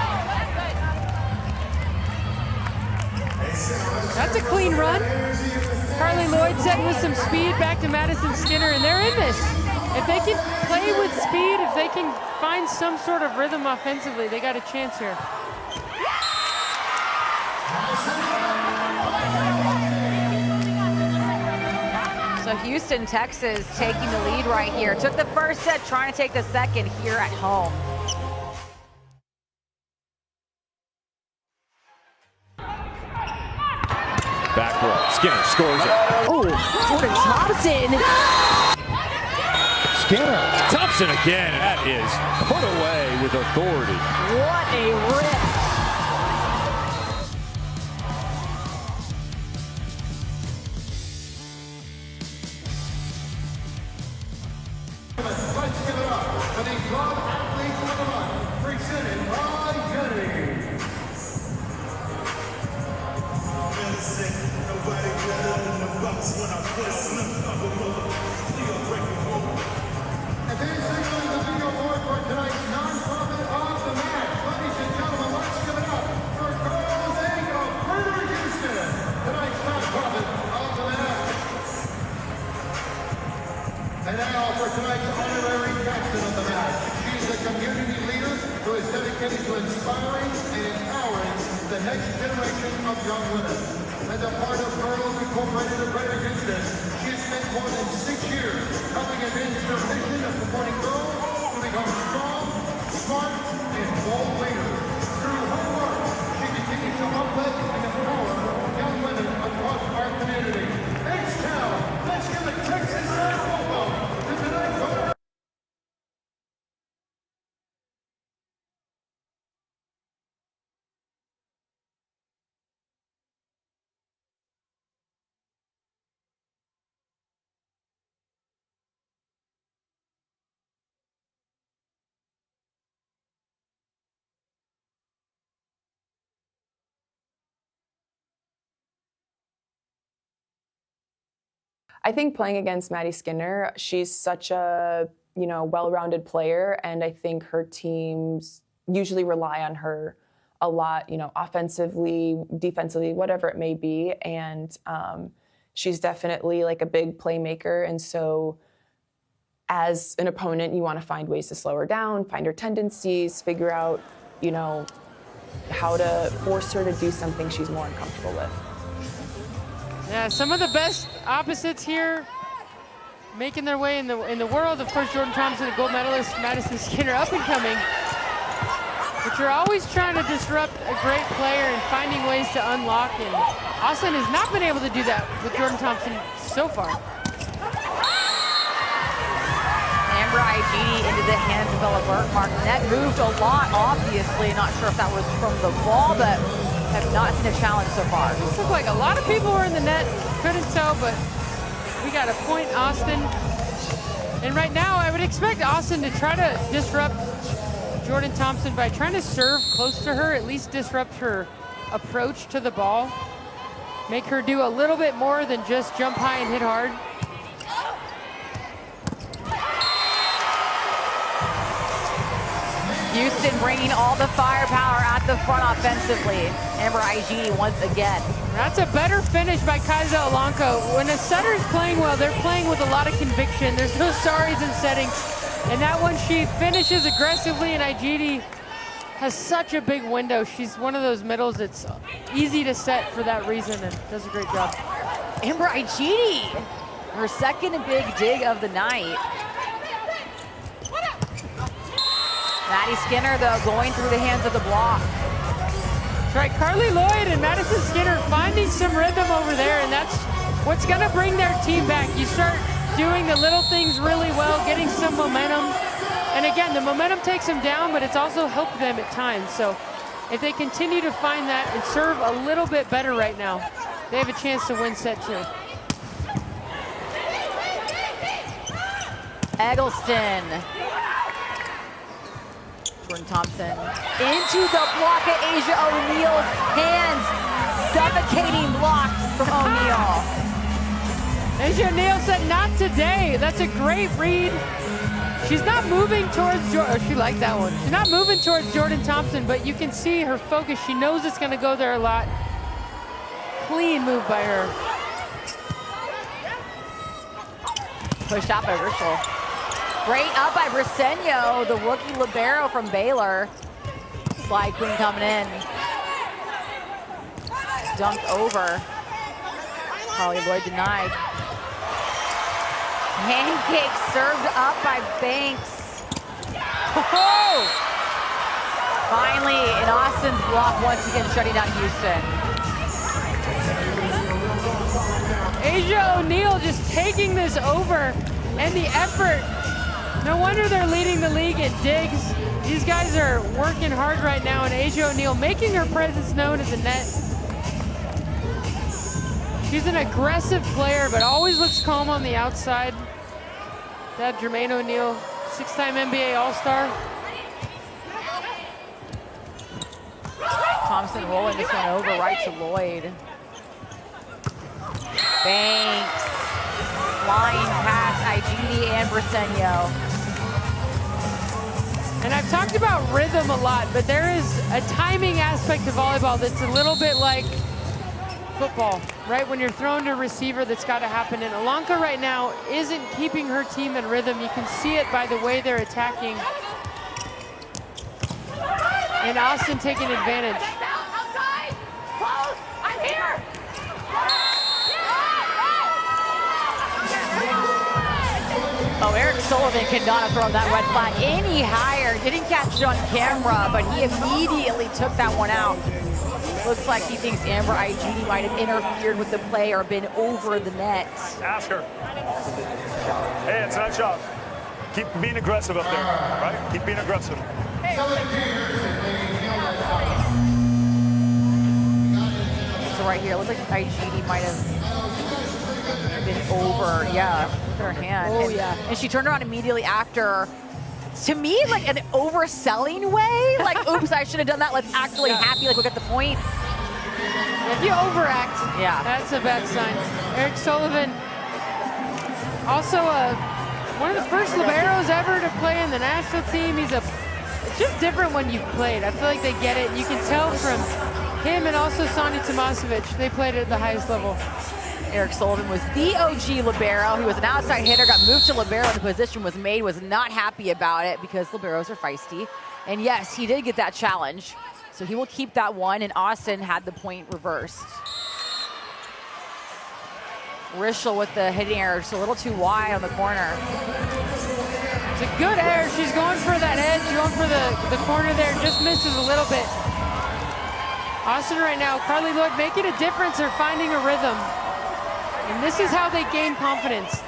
That's a clean run. Carly Lloyd setting with some speed back to Madison Skinner, and they're in this. If they can play with speed, if they can find some sort of rhythm offensively, they got a chance here. So Houston, Texas taking the lead right here. Took the first set, trying to take the second here at home. Back row. Skinner scores it. Oh, Jordan Thompson. Skinner. Thompson again. That is put away with authority. What a rip. Club Athletes of the Month, presented by Yeti. Advancing on the video board for tonight's non-profit of the match. Ladies and gentlemen, let's give it up for Carlos Eng of Further Houston, tonight's non-profit of the match. And now for tonight's honorary captain of the match. She's a community leader who is dedicated to inspiring and empowering the next generation of young women. As a part of Girls Incorporated of Greater Houston, she has spent more than 6 years helping advance her mission of supporting girls to become strong, smart, and bold leaders. Through her work, she continues to uplift and empower young women across our community. H-Town, let's give a Texas welcome to tonight's honor. I think playing against Maddie Skinner, she's such a, well-rounded player, and I think her teams usually rely on her a lot, offensively, defensively, whatever it may be, and she's definitely like a big playmaker, and so as an opponent, you want to find ways to slow her down, find her tendencies, figure out, how to force her to do something she's more uncomfortable with. Yeah, some of the best opposites here making their way in the world. Of course, Jordan Thompson, the gold medalist, Madison Skinner, up and coming. But you're always trying to disrupt a great player and finding ways to unlock, and Austin has not been able to do that with Jordan Thompson so far. Amber Igini into the hands of Bella Burkmark. Net moved a lot, obviously. Not sure if that was from the ball, but have not seen a challenge so far. This looked like a lot of people were in the net. Couldn't tell, but we got a point, Austin. And right now, I would expect Austin to try to disrupt Jordan Thompson by trying to serve close to her, at least disrupt her approach to the ball. Make her do a little bit more than just jump high and hit hard. Houston bringing all the firepower at the front offensively. Amber Igini once again. That's a better finish by Kaisa Olanko. When a setter's playing well, they're playing with a lot of conviction. There's no sorries in setting. And that one, she finishes aggressively, and Igini has such a big window. She's one of those middles that's easy to set for that reason, and does a great job. Amber Igini, her second big dig of the night. Maddie Skinner, though, going through the hands of the block. That's right, Carly Lloyd and Madison Skinner finding some rhythm over there, and that's what's gonna bring their team back. You start doing the little things really well, getting some momentum. And again, the momentum takes them down, but it's also helped them at times. So if they continue to find that and serve a little bit better right now, they have a chance to win set 2. Eggleston. Jordan Thompson into the block at Asia O'Neal's hands. Suffocating block from O'Neal. Asia O'Neal said, not today. That's a great read. She's not moving towards Jordan. Oh, she liked that one. She's not moving towards Jordan Thompson, but you can see her focus. She knows it's going to go there a lot. Clean move by her. Pushed out by Rishel. Great up by Briseño, the rookie libero from Baylor. Slide queen coming in. Dunked over. Carly Lloyd denied. Pancake served up by Banks. Oh! Finally, in Austin's block, once again shutting down Houston. Asia O'Neal just taking this over, and the effort. No wonder they're leading the league in digs. These guys are working hard right now, and Asia O'Neal making her presence known at the net. She's an aggressive player, but always looks calm on the outside. That Jermaine O'Neal 6-time NBA All-Star. Thompson rolling this one over right to Lloyd. Banks. Flying past Igidi and Briseño. And I've talked about rhythm a lot, but there is a timing aspect to volleyball that's a little bit like football, right? When you're thrown to a receiver, that's got to happen. And Olanka right now isn't keeping her team in rhythm. You can see it by the way they're attacking. And Austin taking advantage. Outside! Close! I'm here! Oh, Eric Sullivan could not have thrown that red flag any higher. Didn't catch it on camera, but he immediately took that one out. Looks like he thinks Amber Igidi might have interfered with the play or been over the net. Ask her. Hey, it's that shot. Keep being aggressive up there, right? Keep being aggressive. So right here, it looks like Igidi might have been over. Yeah, look at her hand. Oh, and, yeah. And she turned around immediately after. To me, like an overselling way. Like, oops, I should have done that. Let's actually happy, like we'll get the point. If you overact, that's a bad sign. Eric Sullivan, also one of the first liberos ever to play in the national team. It's just different when you've played. I feel like they get it. You can tell from him and also Sonny Tomasevic, they played at the highest level. Eric Sullivan was the OG libero. He was an outside hitter, got moved to libero. The position was made, was not happy about it because liberos are feisty. And yes, he did get that challenge. So he will keep that one, and Austin had the point reversed. Rischel with the hitting error, just a little too wide on the corner. It's a good error. She's going for that edge, going for the corner there, just misses a little bit. Austin right now, Carly Lloyd making a difference or finding a rhythm. And this is how they gain confidence.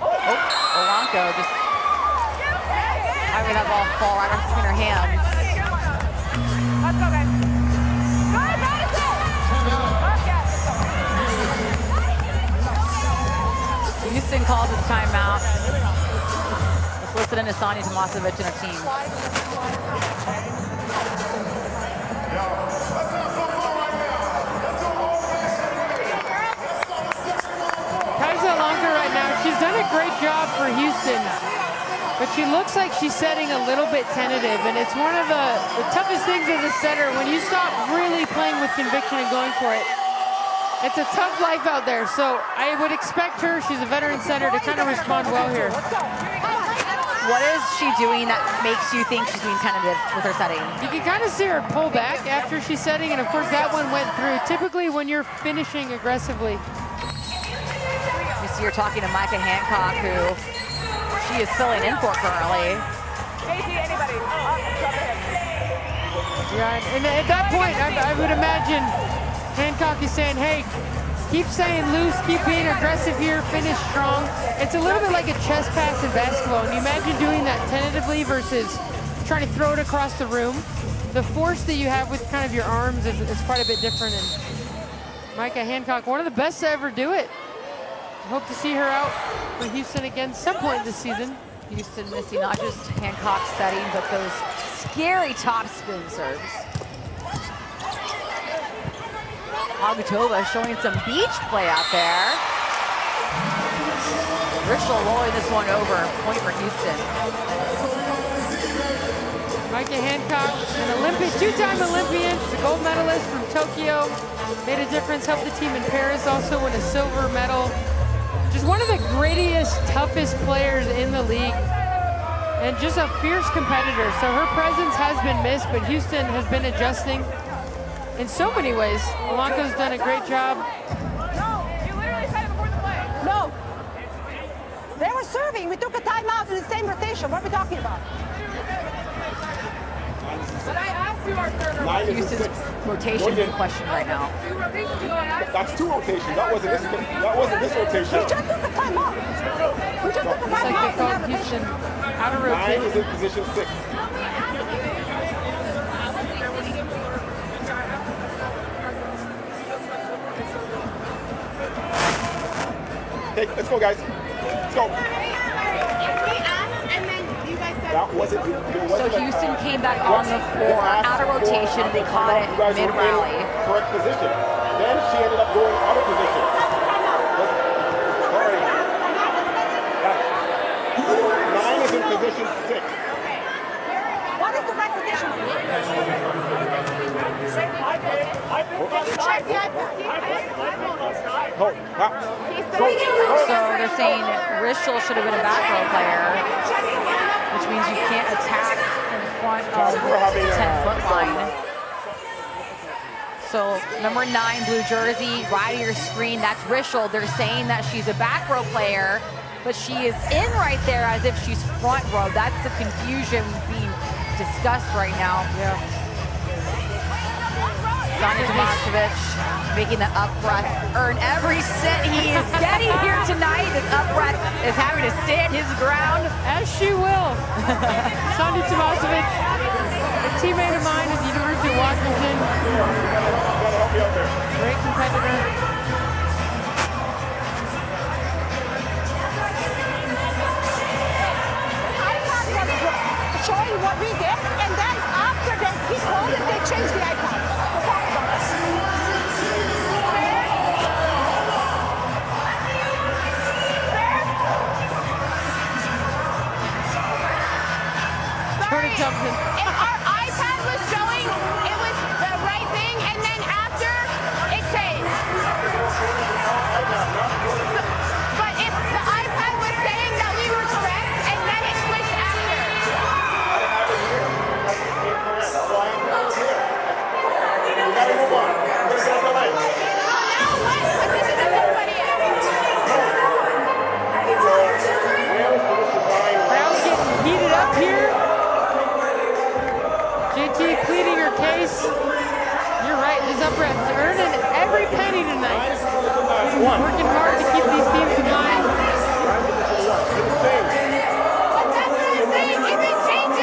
Olanka just having that ball fall right between her hands. Let's go, guys. Houston calls his timeout. Let's listen in to Sonny Tomasevic and her team. Olanka right now, she's done a great job for Houston, but she looks like she's setting a little bit tentative, and it's one of the toughest things as a setter when you stop really playing with conviction and going for it. It's a tough life out there, so I would expect her, she's a veteran setter, to kind of respond well here. What is she doing that makes you think she's being tentative with her setting? You can kind of see her pull back after she's setting, and of course that one went through. Typically when you're finishing aggressively, you see her talking to Micah Hancock, who she is filling in for currently. Anybody? Yeah, and at that point, I would imagine Hancock is saying, hey, keep saying loose, keep being aggressive here, finish strong. It's a little bit like a chest pass in basketball. And you imagine doing that tentatively versus trying to throw it across the room. The force that you have with kind of your arms is quite a bit different. And Micah Hancock, one of the best to ever do it. Hope to see her out for Houston again some point this season. Houston missing not just Hancock's setting, but those scary top spin serves. Agutova showing some beach play out there. Rischel rolling this one over. Point for Houston. Micah Hancock, an Olympic, two-time Olympian, a gold medalist from Tokyo. Made a difference, helped the team in Paris, also won a silver medal. Just one of the grittiest, toughest players in the league. And just a fierce competitor. So her presence has been missed, but Houston has been adjusting in so many ways. Olanka's done a great job. No, you literally said it before the play. No. They were serving. We took a timeout in the same rotation. What are we talking about? But I asked you our server. Houston's rotation in question right now. Two rotations ago, I asked That's two rotations. That wasn't this rotation. We just took a timeout. We just took a Looks like timeout they in that called rotation. Houston out of 9 rotation. is in position 6. Hey, let's go, guys. Let's go. If we ask That wasn't. So Houston came back on the floor, out of rotation. They caught it mid-rally. Correct position. Then she ended up going out of position. Sorry. 9 is in position 6. What is the right position? So they're saying Rishel should have been a back row player, which means you can't attack in front of the 10-foot line. So number 9, blue jersey, right of your screen, that's Rishel. They're saying that she's a back row player, but she is in right there as if she's front row. That's the confusion being discussed right now. Yeah. Sonia Tomasevic making the up breath earn every set he is getting here tonight. This up breath is having to stand his ground. As she will. Sonia Tomasevic, a teammate of mine at the University of Washington. Great competitor. Showing what we did, and then after he called it, they changed the iPad. Jordan Thompson. If our iPad was showing it was the right thing, and then after it changed. But if the iPad was saying that we were correct, and then it switched after. Crowd's getting heated up here. JT pleading her case. You're right, this up ref's earning every penny tonight. Working hard to keep these teams in line.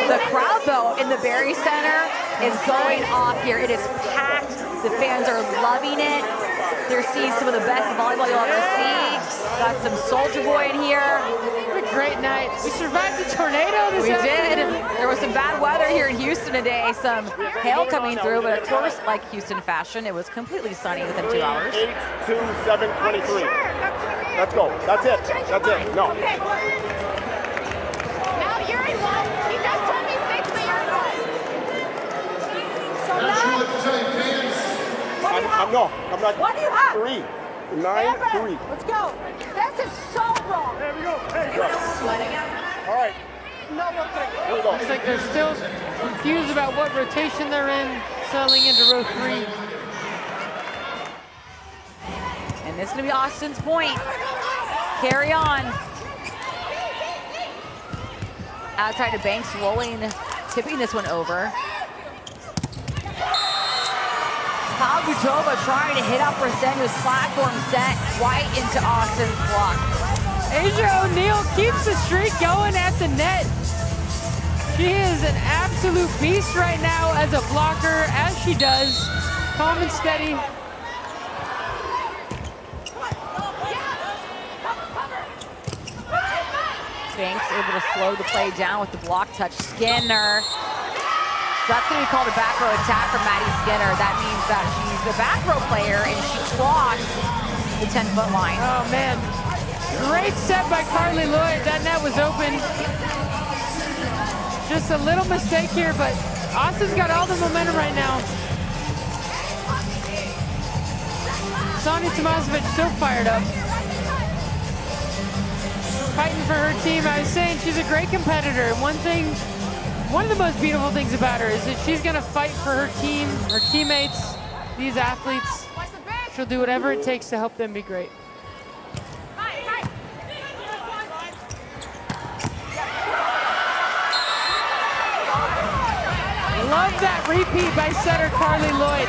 The crowd, though, in the Barry Center is going off here. It is packed. The fans are loving it. They're seeing some of the best volleyball you'll ever see. Got some Soldier Boy in here. What a great night. We survived the tornado this We afternoon. did. There was some bad weather here in Houston today. Some hail coming through, but of course, like Houston fashion, it was completely sunny within 2 hours. 8, 2, 7, 23. Let's go. That's it. That's it. No. Now you're in 1. He just told me 6, but you're in 1. So now, I'm not. what do you have? 3. 9, 3. Let's go. This is so wrong. There we go. Hey, all right. No, no, three. Here we go. Looks like they're still confused about what rotation they're in, settling into row 3. And this is going to be Austin's point. Carry on. Outside of Banks rolling, tipping this one over. Pavlutova trying to hit up Rosenio's platform set right into Austin's block. Asia O'Neal keeps the streak going at the net. She is an absolute beast right now as a blocker, as she does. Calm and steady. Banks able to slow the play down with the block touch. Skinner. So that's going to be called a back row attack from Maddie Skinner. That means that she's a back row player and she crossed the 10-foot line. Oh man, great set by Carly Lloyd. That net was open. Just a little mistake here, but Austin's got all the momentum right now. Sonia Tomasevic still fired up. Fighting for her team. I was saying she's a great competitor. One of the most beautiful things about her is that she's going to fight for her team, her teammates, these athletes. She'll do whatever it takes to help them be great. Love that repeat by setter Carly Lloyd.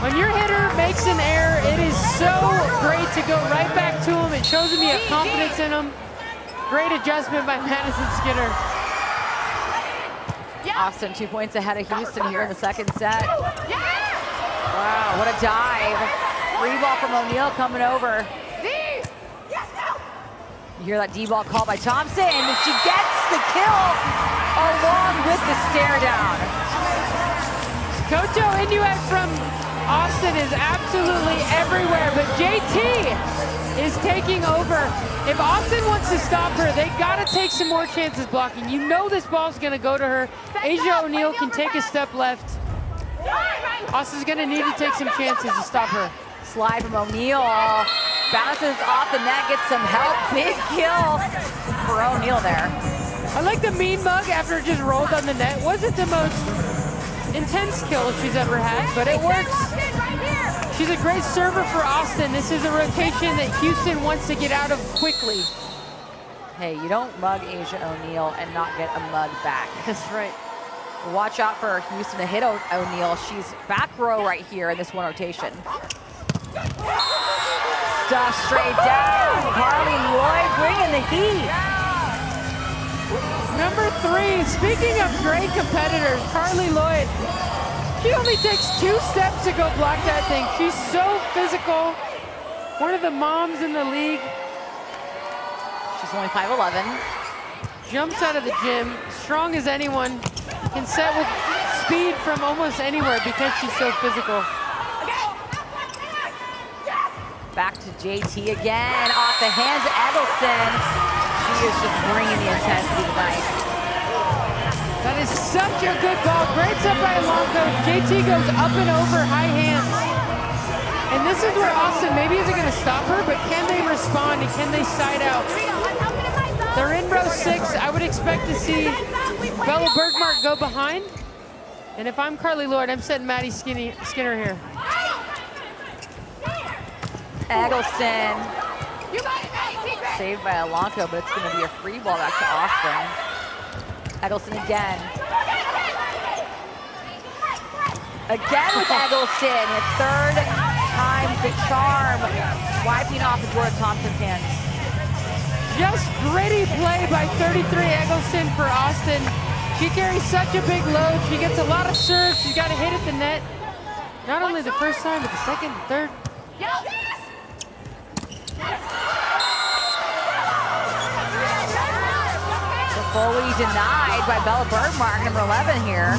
When your hitter makes an error, it is so great to go right back to him. It shows him you have confidence in him. Great adjustment by Madison Skinner. Austin 2 points ahead of Houston here in the second set. Wow, what a dive. Free ball from O'Neal coming over. You hear that D-ball call by Thompson, and she gets the kill. along with the stare down. Koto Inuit from Austin is absolutely everywhere, but JT is taking over. If Austin wants to stop her, they gotta take some more chances blocking. You know this ball's gonna go to her. Asia O'Neal can take a step left. Austin's gonna need to take some chances to stop her. Slide from O'Neal, bounces off the net, gets some help. Big kill for O'Neal there. I like the mean mug after it just rolled on the net. Wasn't the most intense kill she's ever had, but it works. She's a great server for Austin. This is a rotation that Houston wants to get out of quickly. Hey, you don't mug Asia O'Neal and not get a mug back. That's right. Watch out for Houston to hit O'Neal. She's back row right here in this one rotation. Stuff straight down. Carly Lloyd bringing the heat. Number 3, speaking of great competitors, Carly Lloyd. She only takes 2 steps to go block that thing. She's so physical. One of the moms in the league. She's only 5'11". Jumps out of the gym, strong as anyone. Can set with speed from almost anywhere because she's so physical. Back to JT again, off the hands of Eggleston. She is just bringing the intensity tonight. That is such a good ball. Great set by Alonso. JT goes up and over, high hands. And this is where Austin maybe isn't going to stop her, but can they respond and can they side out? They're in row 6. I would expect to see Bella Bergmark go behind. And if I'm Carly Lloyd, I'm setting Maddie Skinner here. Eggleston. Saved by Alonso, but it's going to be a free ball back to Austin. Eggleston again. Again with Eggleston. A third time the charm. Wiping off the Jordan Thompson's hands. Just gritty play by 33 Eggleston for Austin. She carries such a big load. She gets a lot of serves. She's got to hit at the net. Not only the first time, but the second, third. Fully denied by Bella Bergmark, number 11 here.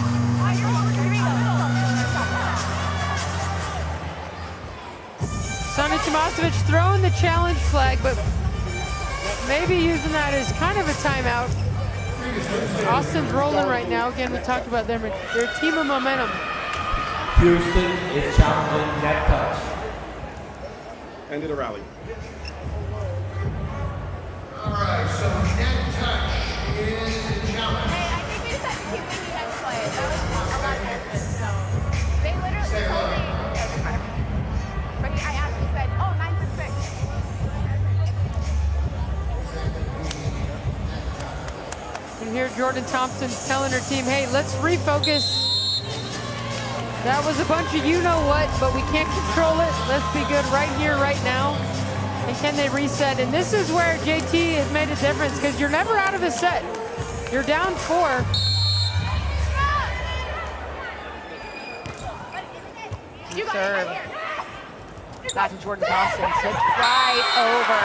Sonny Tomasevic throwing the challenge flag, but maybe using that as kind of a timeout. Austin's rolling right now. Again, we talked about them. They're a team of momentum. Houston is challenging net touch. End of the rally. All right, so net touch is the challenge. Hey, I think you said Houston had to play it. That was a lot of nervous, so they literally told me. But I asked, he said, oh, 9 to 6. You hear Jordan Thompson telling her team, hey, let's refocus. That was a bunch of you-know-what, but we can't control it. Let's be good right here, right now. And can they reset? And this is where JT has made a difference because you're never out of a set. You're down 4. Serve. Back to Jordan Thompson. Tipped right over.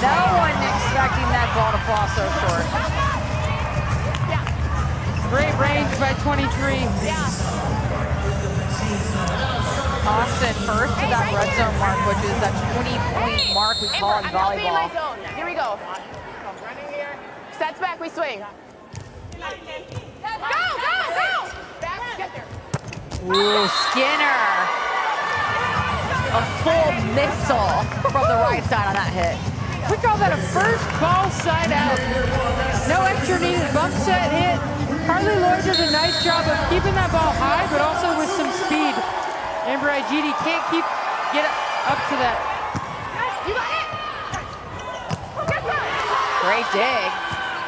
No one expecting that ball to fall so short. Great range by 23. Austin first to that red zone mark, which is that 20-point mark we call in volleyball. Here we go. Sets back, we swing. Go, go, go! Back, get there. Ooh, Skinner. A full missile from the right side on that hit. We call that a first ball side out. No extra needed. Bump set hit. Carly Lloyd does a nice job of keeping that ball high, but also with some speed. Amber Igidi can't get up to that. You got it! Great dig.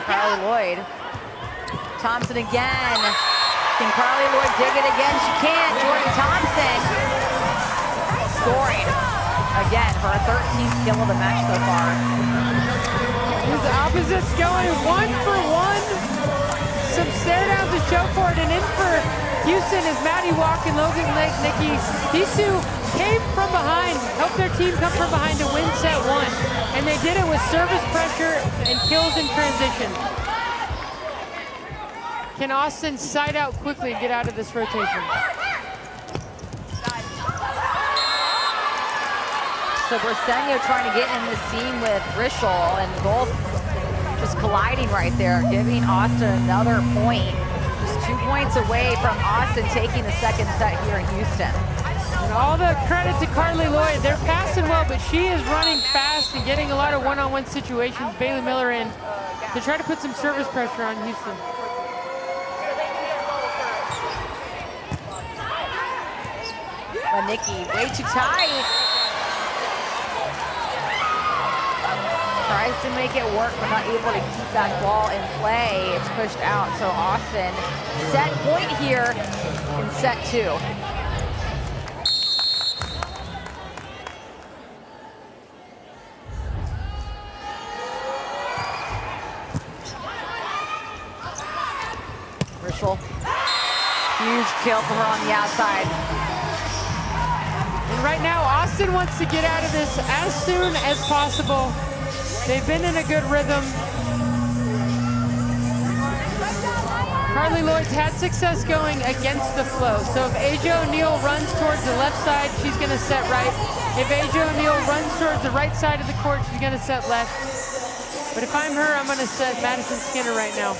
Carly Lloyd. Thompson again. Can Carly Lloyd dig it again? She can't. Jordan Thompson scoring again for her 13th kill of the match so far. His opposites going 1 for 1. Some stare downs to show for it, and in for Houston is Maddie Walk and Logan Lake. Nikki, these two came from behind, helped their team come from behind to win set 1. And they did it with service pressure and kills in transition. can Austin side out quickly and get out of this rotation? So Briseño trying to get in the seam with Rischel, and both just colliding right there, giving Austin another point. Just 2 points away from Austin taking the second set here in Houston. And all the credit to Carly Lloyd. They're passing well, but she is running fast and getting a lot of one-on-one situations. Bailey Miller in to try to put some service pressure on Houston. Nikki way too tight. Tries to make it work, but not able to keep that ball in play. It's pushed out, so Austin set point here in set 2. Rischel, huge kill for her on the outside. And right now, Austin wants to get out of this as soon as possible. They've been in a good rhythm. Carly Lloyd's had success going against the flow. So if Aja O'Neal runs towards the left side, she's going to set right. If Aja O'Neal runs towards the right side of the court, she's going to set left. But if I'm her, I'm going to set Madison Skinner right now.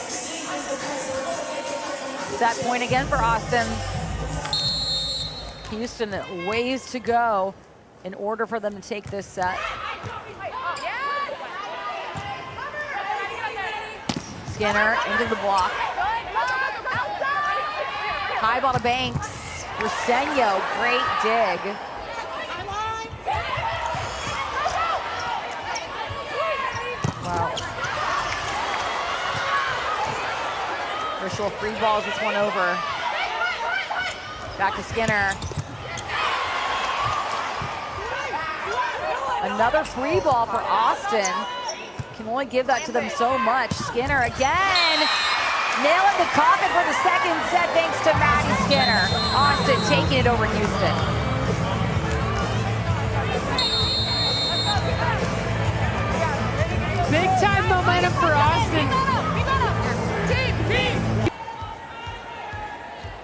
Set point again for Austin. Houston, ways to go in order for them to take this set. Skinner into the block. High ball to Banks. Briseño, great dig. Wow. Rischel free balls this one over. Back to Skinner. Another free ball for Austin. Can only give that to them so much. Skinner again. Nailing the coffin for the second set thanks to Maddie Skinner. Austin taking it over Houston. Big time momentum for Austin.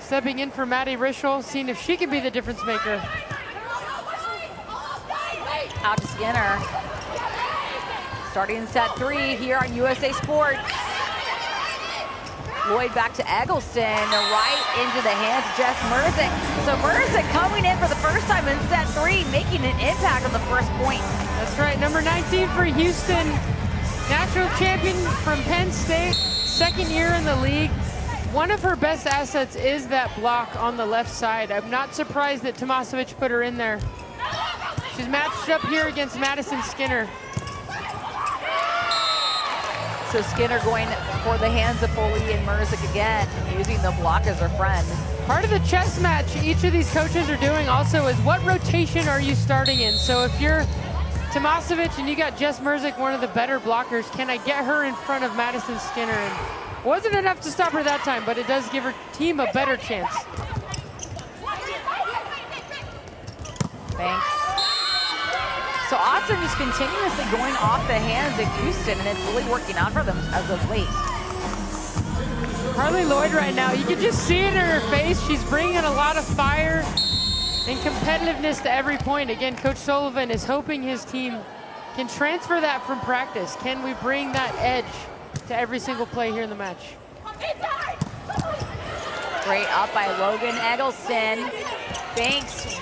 Stepping in for Maddie Rischel, seeing if she can be the difference maker. Out to Skinner. Starting in set 3 here on USA Sports. Lloyd back to Eggleston, right into the hands of Jess Merzick. So Merzick coming in for the first time in set 3, making an impact on the first point. That's right, number 19 for Houston. National champion from Penn State, second year in the league. One of her best assets is that block on the left side. I'm not surprised that Tomasevic put her in there. She's matched up here against Madison Skinner. So Skinner going for the hands of Foley and Merzick again, using the block as her friend. Part of the chess match each of these coaches are doing also is what rotation are you starting in? So if you're Tomasevic and you got Jess Merzick, one of the better blockers, can I get her in front of Madison Skinner? And wasn't enough to stop her that time, but it does give her team a better chance. Banks. So Austin just continuously going off the hands of Houston, and it's really working out for them as of late. Carly Lloyd right now, you can just see it in her face. She's bringing a lot of fire and competitiveness to every point. Again, Coach Sullivan is hoping his team can transfer that from practice. Can we bring that edge to every single play here in the match? Great up by Logan Eggleston. Banks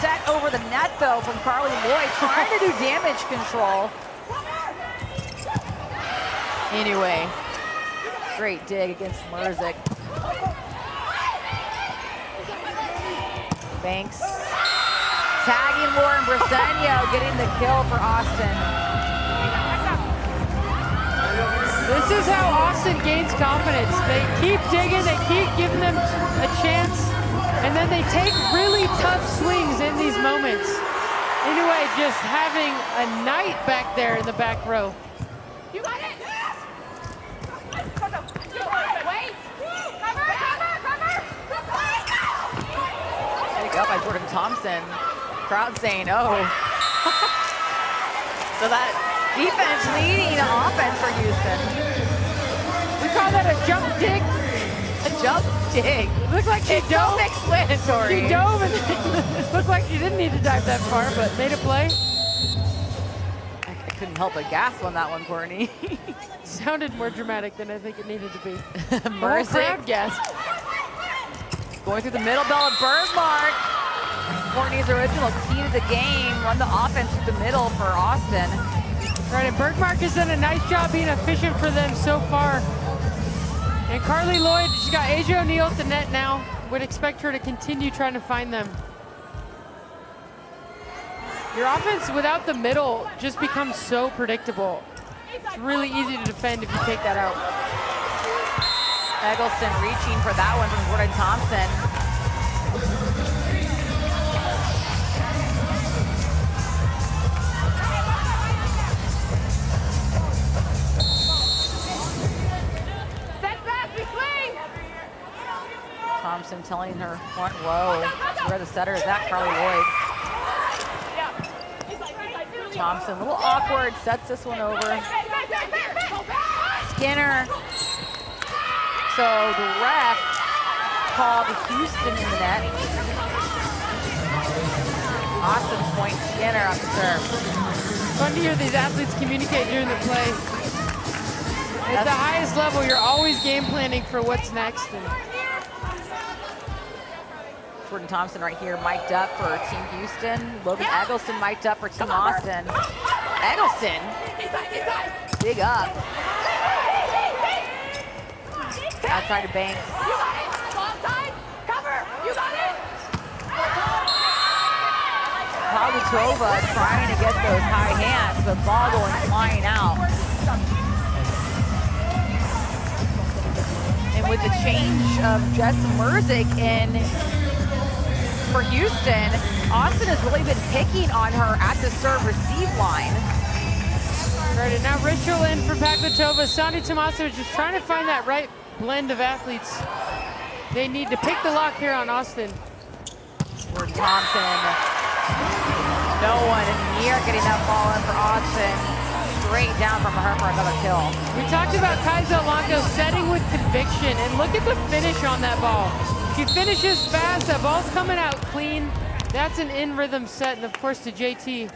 set over the net though from Carly Lloyd, trying to do damage control. Anyway, great dig against Merzick. Banks tagging Lauren Briseño, getting the kill for Austin. This is how Austin gains confidence. They keep digging, they keep giving them a chance, and then they take really tough swings in these moments. Anyway, just having a night back there in the back row. You got it! Pick up by Jordan Thompson. Crowd saying, oh. So that defense leading offense for Houston. We call that a jump dig. jump dig. Looked like she It's dove. self-explanatory. She dove and looked like she didn't need to dive that far, but made a play. I couldn't help but gasp on that one, Courtney. Sounded more dramatic than I think it needed to be. The whole Mercick crowd gasped. going through the middle bell of Bergmark. Courtney's original key to the game. Run the offense through the middle for Austin. Right, and Bergmark has done a nice job being efficient for them so far. And Carly Lloyd, she's got Asia O'Neal at the net now. Would expect her to continue trying to find them. Your offense without the middle just becomes so predictable. It's really easy to defend if you take that out. Eggleston reaching for that one from Jordan Thompson. Thompson telling her front row where the setter is at, Carly Lloyd. Thompson, a little awkward, sets this one over. Skinner. So the ref called Houston in the net. Austin point, Skinner on the serve. Fun to hear these athletes communicate during the play. At the highest level, you're always game planning for what's next. And Jordan Thompson right here mic'd up for Team Houston. Logan Eggleston mic'd up for Team Austin. Eggleston, big up. Outside of Banks. Pavlitova trying to get those high hands, but ball going flying out. And with the change of Jess Merzick in for Houston, Austin has really been picking on her at the serve-receive line. right, and now Richel in for Pavlitova. Sandy Tomasovic just trying to find that right blend of athletes. They need to pick the lock here on Austin. Jordan Thompson, no one near getting that ball in for Austin. Straight down from her for another kill. We talked about Kaiser Blanco setting with conviction, and look at the finish on that ball. She finishes fast, that ball's coming out clean. That's an in-rhythm set, and of course to JT,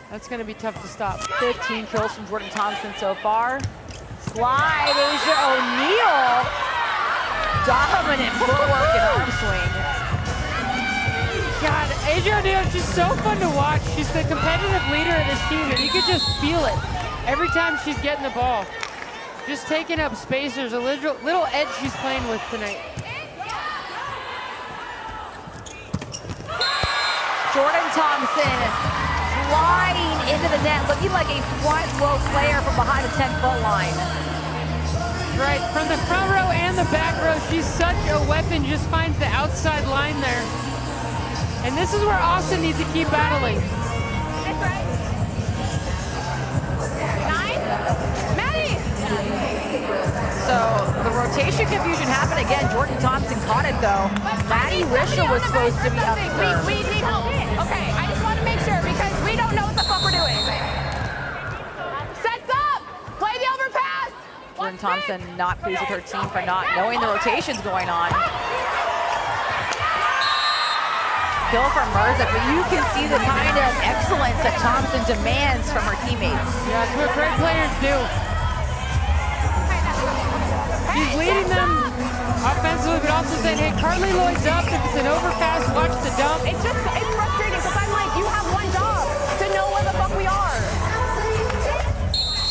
that's gonna be tough to stop. 15 kills from Jordan Thompson so far. Slide, Asia O'Neal. Dominant footwork and arm swing. God, Asia O'Neal is just so fun to watch. She's the competitive leader of this team, and you could just feel it every time she's getting the ball. Just taking up space. There's a little edge she's playing with tonight. Jordan Thompson gliding into the net, looking like a front row player from behind the 10-foot line. Right, from the front row and the back row, she's such a weapon, just finds the outside line there. And this is where Austin needs to keep battling. So the rotation confusion happened again. Jordan Thompson caught it though. Maddie Richel was supposed to be up there. We need help. Okay, I just want to make sure because we don't know what the fuck we're doing. Sets up. Play the overpass. Jordan Thompson not pleased with her team for not knowing the rotation's going on. Kill from Merzick, but you can see the kind of excellence that Thompson demands from her teammates. Yeah, that's what great players do. She's leading them offensively, but also saying, hey, Carly Lloyd's up. If it's an overpass, watch the dump. It's frustrating because I'm like, you have one job to know where the fuck we are.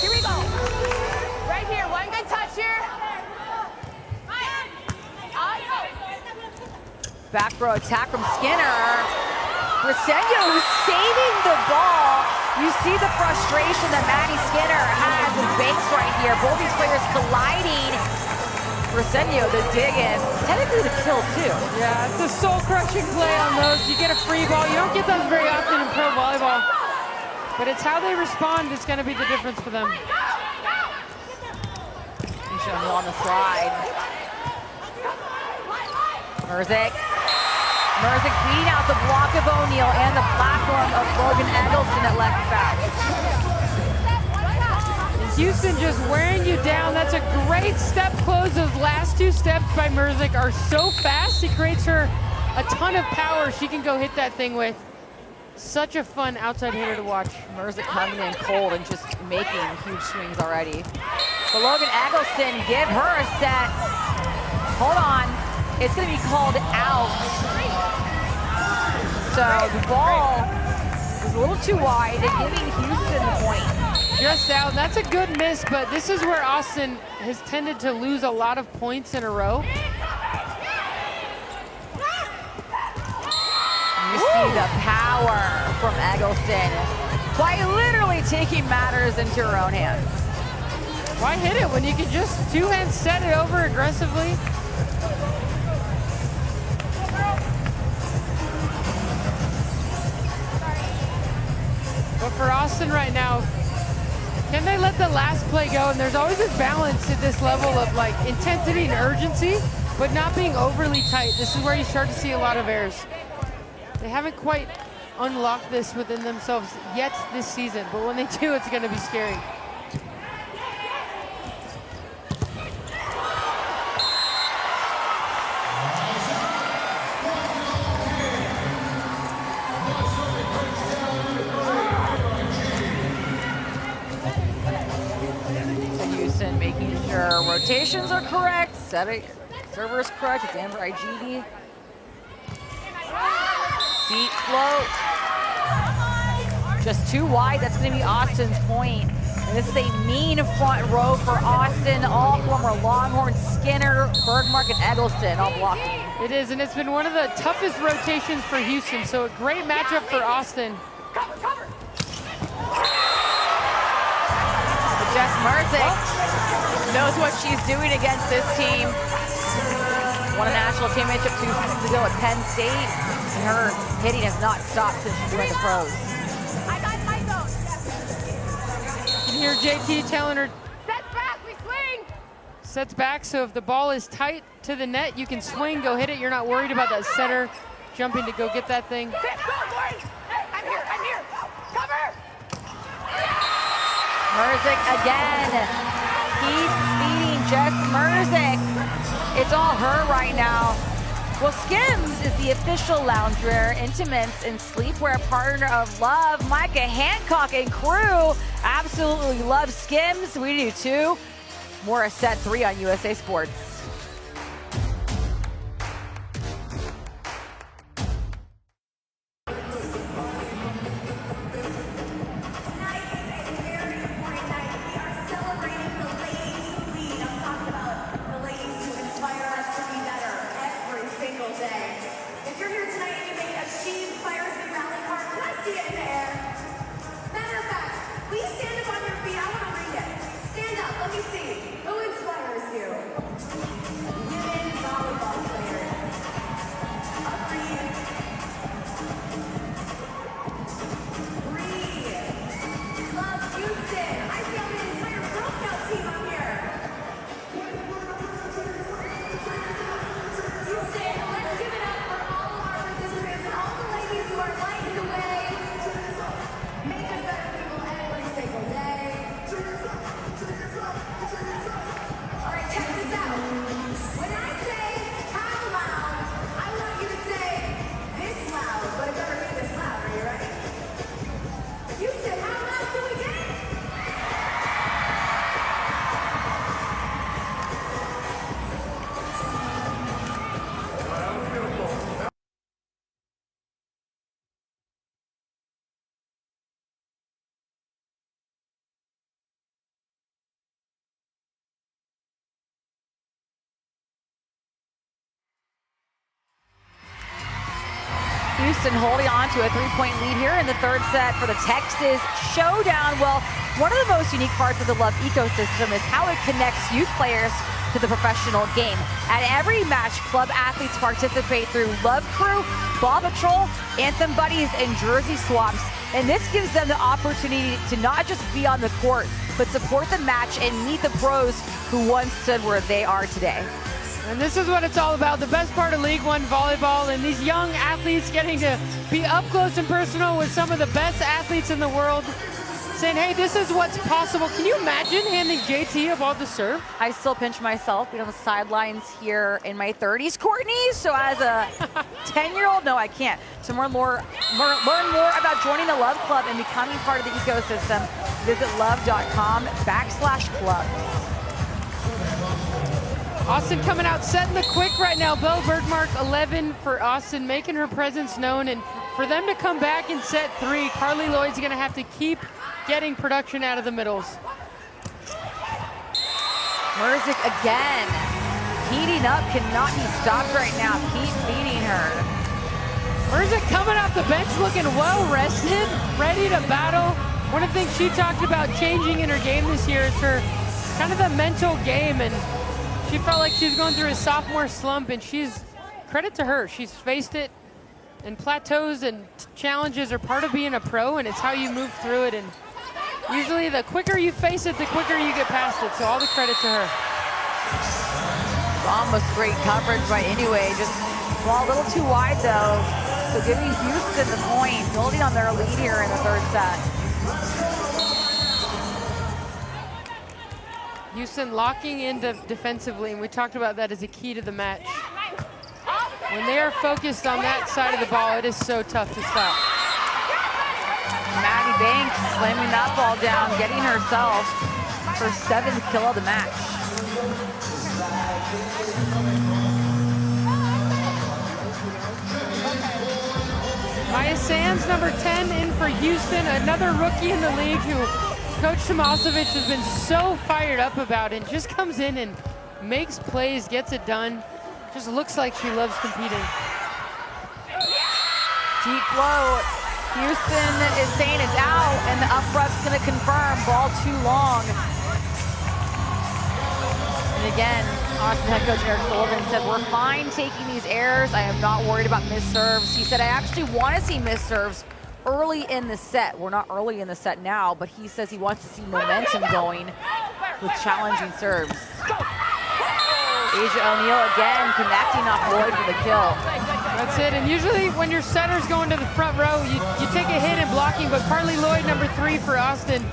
Here we go. Right here, one good touch here. Back row attack from Skinner. Briseño who's saving the ball. You see the frustration that Maddie Skinner has with Banks right here. Both these players colliding. Briseño, the dig in. Technically the kill too. Yeah, it's a soul-crushing play on those. You get a free ball. You don't get those very often in pro volleyball. But it's how they respond that's going to be the difference for them. Asia O'Neal on the slide. Merzick beat out the block of O'Neal and the platform of Logan Eggleston at left back. Houston just wearing you down. That's a great step close. Those last 2 steps by Merzik are so fast. It creates her a ton of power she can go hit that thing with. Such a fun outside hitter to watch. Merzik coming in cold and just making huge swings already. But Logan Eggleston, give her a set. Hold on. It's going to be called out. So the ball was a little too wide and giving Houston the point. Just out. That's a good miss, but this is where Austin has tended to lose a lot of points in a row. You see the power from Eggleston by literally taking matters into her own hands. Why hit it when you can just 2-hand set it over aggressively? But for Austin right now, can they let the last play go? And there's always this balance at this level of like intensity and urgency, but not being overly tight. This is where you start to see a lot of errors. They haven't quite unlocked this within themselves yet this season, but when they do, it's going to be scary. Houston making sure rotations are correct, setting server is correct. It's Amber IGD. Feet float. Just too wide. That's going to be Austin's point. And this is a mean front row for Austin. All former Longhorn, Skinner, Bergmark, and Eggleston all blocking. It is, and it's been one of the toughest rotations for Houston, so a great matchup for Austin. Cover, cover. Jess Merzik knows what she's doing against this team. Won a national championship 2 seasons ago at Penn State, and her hitting has not stopped since she joined the pros. I got my zone. You can hear JT telling her, Sets back, we swing. sets back, so if the ball is tight to the net, you can swing, go hit it. You're not worried about that setter jumping to go get that thing. Sit, go, boys. I'm here. Cover. Merzik again. Keep feeding Jess Merzik. It's all her right now. Well, Skims is the official loungewear, intimates, and sleepwear partner of Love. Micah Hancock and crew absolutely love Skims. We do too. More at set 3 on USA Sports. Houston holding on to a 3-point lead here in the third set for the Texas Showdown. Well, one of the most unique parts of the Love ecosystem is how it connects youth players to the professional game. At every match, club athletes participate through Love Crew, Ball Patrol, Anthem Buddies, and Jersey Swaps. And this gives them the opportunity to not just be on the court, but support the match and meet the pros who once stood where they are today. And this is what it's all about, the best part of League One volleyball, and these young athletes getting to be up close and personal with some of the best athletes in the world. saying, hey, this is what's possible. Can you imagine handing JT a ball to serve? I still pinch myself being on the sidelines here in my 30s, Courtney. So as a 10-year-old, no, I can't. To learn more about joining the Love Club and becoming part of the ecosystem, visit love.com/clubs. Austin coming out setting the quick right now. Belle Bergmark 11 for Austin, making her presence known. And for them to come back in set 3, Carly Lloyd's going to have to keep getting production out of the middles. Merzic again, heating up, cannot be stopped right now. Keep beating her. Merzic coming off the bench looking well rested, ready to battle. One of the things she talked about changing in her game this year is her kind of the mental game, and she felt like she was going through a sophomore slump, and credit to her, she's faced it, and plateaus and challenges are part of being a pro, and it's how you move through it, and usually the quicker you face it, the quicker you get past it, so all the credit to her. Almost great coverage by Anyway, just ball a little too wide though, so giving Houston the point, building on their lead here in the third set. Houston locking in defensively, and we talked about that as a key to the match. When they are focused on that side of the ball, it is so tough to stop. Maddie Banks slamming that ball down, getting herself her 7th kill of the match. Maya Sands, number 10, in for Houston, another rookie in the league who Coach Tomasevic has been so fired up about, and just comes in and makes plays, gets it done. Just looks like she loves competing. Deep float. Houston is saying it's out, and the up rup's going to confirm. Ball too long. And again, Austin head coach Eric Sullivan said, we're fine taking these errors. I am not worried about missed serves. He said, I actually want to see missed serves early in the set. We're not early in the set now, but he says he wants to see momentum going with challenging serves. Asia O'Neal again connecting off Lloyd for the kill. That's it, and usually when your setter's going to the front row, you take a hit in blocking, but Carly Lloyd, number 3 for Austin,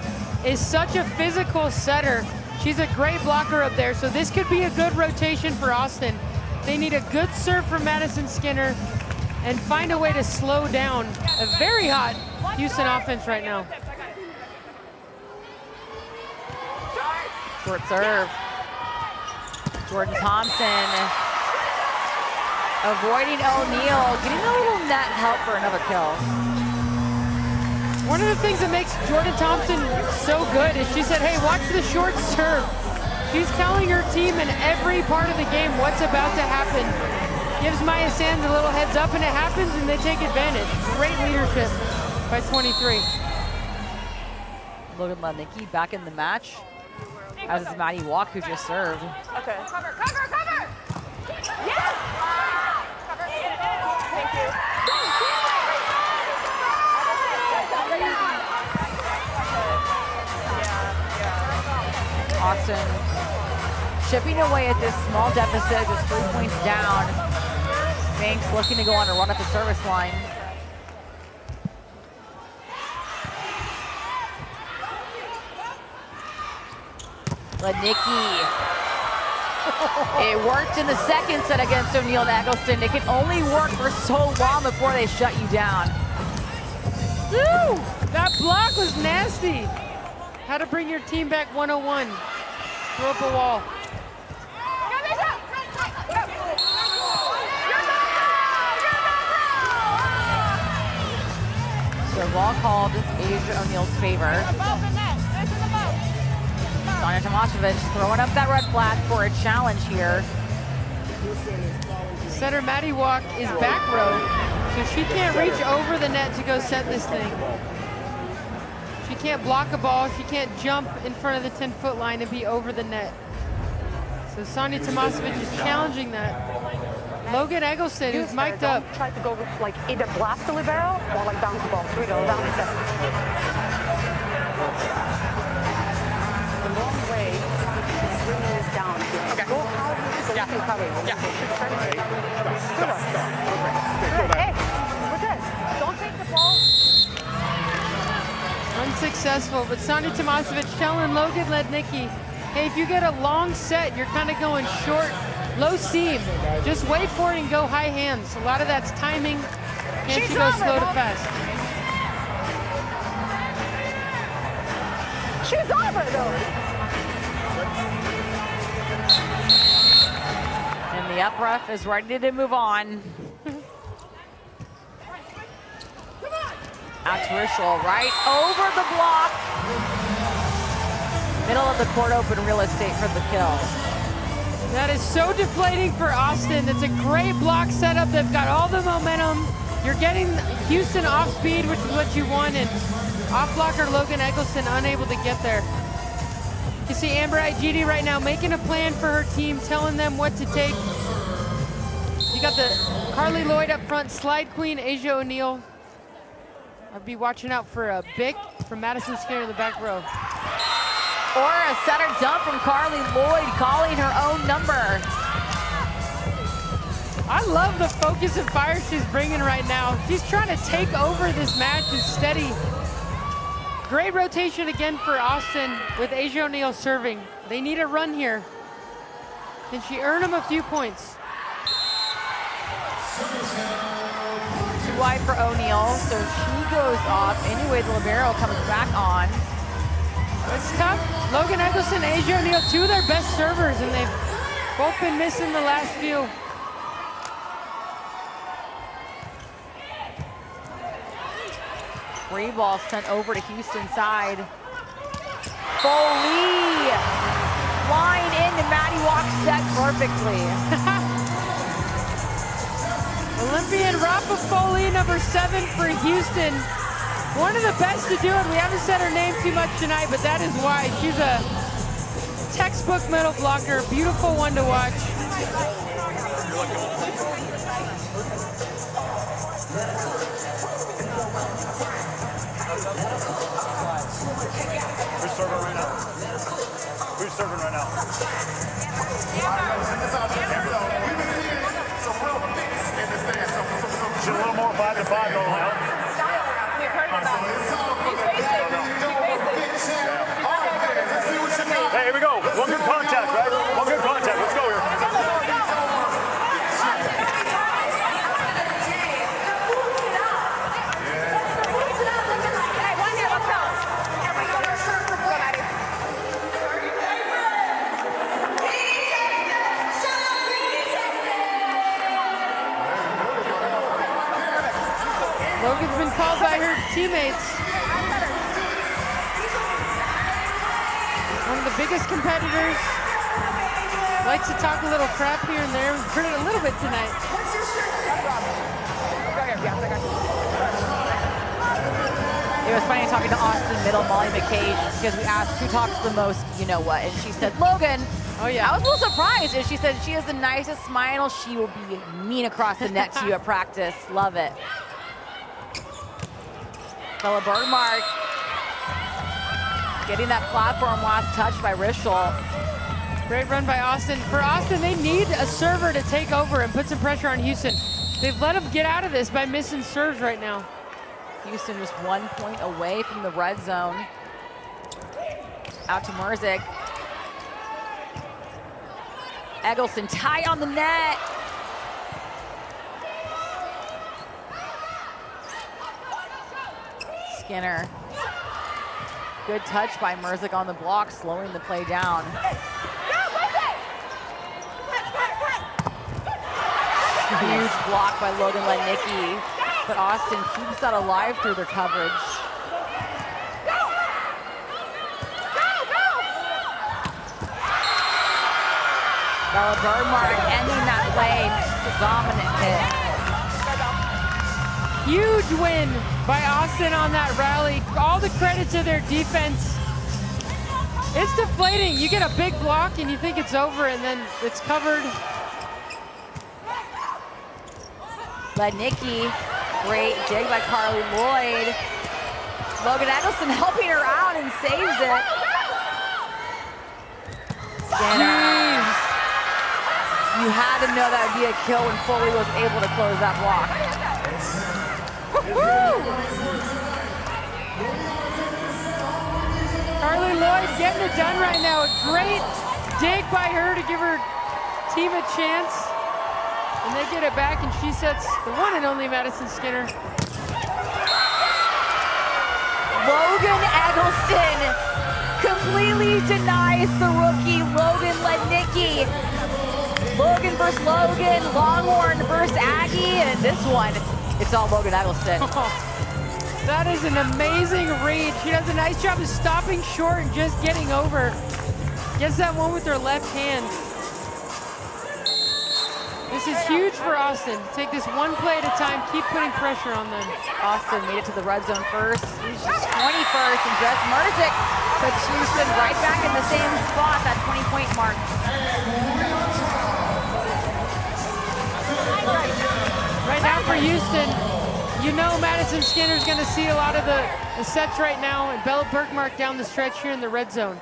is such a physical setter. She's a great blocker up there, so this could be a good rotation for Austin. They need a good serve from Madison Skinner and find a way to slow down a very hot Houston offense right now. Short serve. Jordan Thompson avoiding O'Neal, getting a little net help for another kill. One of the things that makes Jordan Thompson so good is she said, hey, watch the short serve. She's telling her team in every part of the game what's about to happen. Gives Maya Sands a little heads up, and it happens, and they take advantage. Great leadership by 23. Logan Lednicki back in the match, as is Maddie Walk, who just served. Okay. Cover, cover, cover! Yes! Cover. Thank you. Austin chipping away at this small deficit, just 3 points down. Banks looking to go on a run at the service line. Lednicki. It worked in the second set against O'Neal and Eggleston. It can only work for so long before they shut you down. Woo! That block was nasty. How to bring your team back 101. Throw up a wall. So ball called Asia O'Neal's favor. Sonia Tomasevic throwing up that red flag for a challenge here. Setter Maddie Walk is back row, so she can't reach over the net to go set this thing. She can't block a ball, she can't jump in front of the 10-foot line and be over the net. So Sonia Tomasevic is challenging that. Logan Eggleston, who's mic'd up. Try to go with like either blast the libero or like bounce the ball. So we go down the set. The long way is bringing this down. Okay. Go hard so you can cover it. Yeah. Hey, we're good. Don't take the ball. successful, but Sonia Tomasevic telling Logan Lednicki, hey, if you get a long set, you're kind of going short, low seam. Just wait for it and go high hands. A lot of that's timing. Can't you go slow to fast? She's over, though. And the up rough is ready to move on. Out to Rishel, right over the block. Middle of the court open real estate for the kill. That is so deflating for Austin. It's a great block setup. They've got all the momentum. You're getting Houston off speed, which is what you want, and off blocker Logan Eggleston unable to get there. You see Amber Igidi right now making a plan for her team, telling them what to take. You got the Carly Lloyd up front, slide queen Asia O'Neal. I'd be watching out for a Bick from Madison Skinner in the back row. Or a setter dump from Carly Lloyd, calling her own number. I love the focus and fire she's bringing right now. She's trying to take over this match. Is steady. Great rotation again for Austin with Asia O'Neal serving. They need a run here. Can she earn them a few points? Too wide for O'Neal, so she goes off. Anyway, the libero comes back on. It's tough. Logan Eggleston, Asia O'Neal, two of their best servers, and they've both been missing the last few. Free ball sent over to Houston side. Foley flying in, and Maddie walks set perfectly. Olympian Rafa Foley, number 7 for Houston. One of the best to do it. We haven't said her name too much tonight, but that is why. She's a textbook middle blocker, beautiful one to watch. Who's serving right now? Who's serving right now? She's a little more 5-to-5 going on. Hey, here we go. One good contact, right? One good contact. Let's go here. Logan's been called by her teammates. One of the biggest competitors. Likes to talk a little crap here and there. We've heard it a little bit tonight. It was funny talking to Austin Middle, Molly McCage, because we asked who talks the most, you know what, and she said, Logan. Oh yeah. I was a little surprised, and she said she has the nicest smile. She will be mean across the net to you at practice. Love it. Bella Bergmark getting that platform last touch by Rishel. Great run by Austin. For Austin, they need a server to take over and put some pressure on Houston. They've let them get out of this by missing serves right now. Houston just 1 point away from the red zone. Out to Merzik. Eggleston tight on the net. Skinner. Good touch by Merzik on the block, slowing the play down. Huge block by Logan Lednicki, but Austin keeps that alive through their coverage. Bella Bergmark ending that play, dominant hit. Huge win by Austin on that rally. All the credit to their defense. It's deflating. You get a big block and you think it's over, and then it's covered. Lednicki, great dig by Carly Lloyd. Logan Eggleston helping her out and saves it. Skinner. You had to know that would be a kill when Foley was able to close that block. getting it done right now. A great dig by her to give her team a chance. And they get it back, and she sets the one and only Madison Skinner. Logan Eggleston completely denies the rookie Logan Lednicki. Logan versus Logan, Longhorn versus Aggie, and this one, it's all Logan Eggleston. That is an amazing read. She does a nice job of stopping short and just getting over. Gets that one with her left hand. This is huge for Austin. Take this one play at a time, keep putting pressure on them. Austin made it to the red zone first. She's 21st, and Jess Merzik puts Houston right back in the same spot, that 20-point mark. Right now for Houston, you know Madison Skinner's going to see a lot of the sets right now, and Bella Burkmark down the stretch here in the red zone.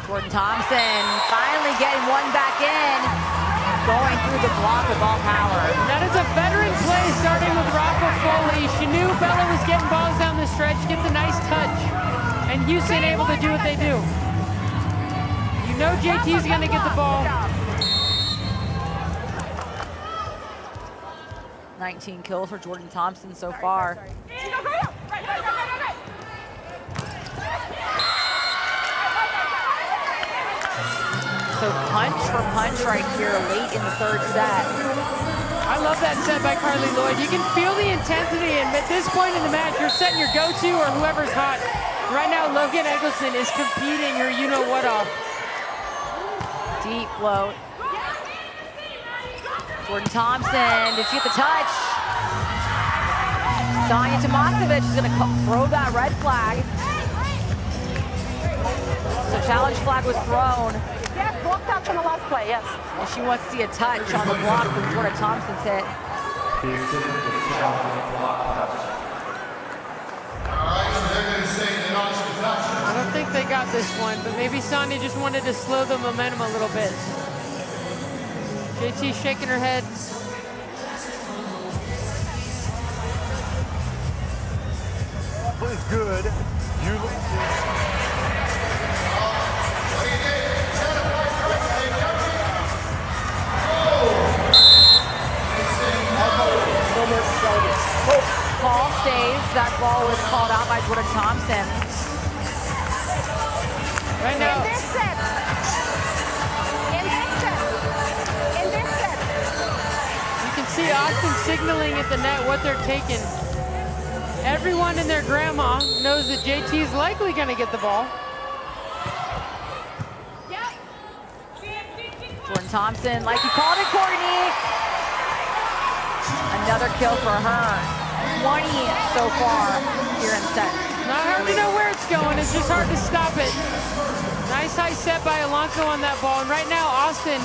Jordan Thompson finally getting one back in, going through the block with all power. That is a veteran play starting with Rafa Foley. She knew Bella was getting balls down the stretch, gets a nice touch, and Houston able to do what they do. You know JT's gonna get the ball. 19 kills for Jordan Thompson so far. So punch for punch right here late in the third set. I love that set by Carly Lloyd. You can feel the intensity, and at this point in the match, you're setting your go-to or whoever's hot. Right now, Logan Eggleston is competing her you-know-what off. Deep float. Jordan Thompson, did she get the touch? Sonia Tomasevic is gonna throw that red flag. So challenge flag was thrown. Yes, block touch on the last play, yes. And she wants to see a touch on the block from Jordan Thompson's hit. Houston with challenging block touch. I don't think they got this one, but maybe Sonia just wanted to slow the momentum a little bit. JT shaking her head. Plays good. Call stays. That ball was called out by Jordan Thompson. Right now. In this set. You can see Austin signaling at the net what they're taking. Everyone and their grandma knows that JT is likely going to get the ball. Jordan Thompson, like you called it, Courtney. Another kill for her. 20 so far here in the set. Not hard to know where it's going. It's just hard to stop it. Nice high set by Alonso on that ball. And right now, Austin,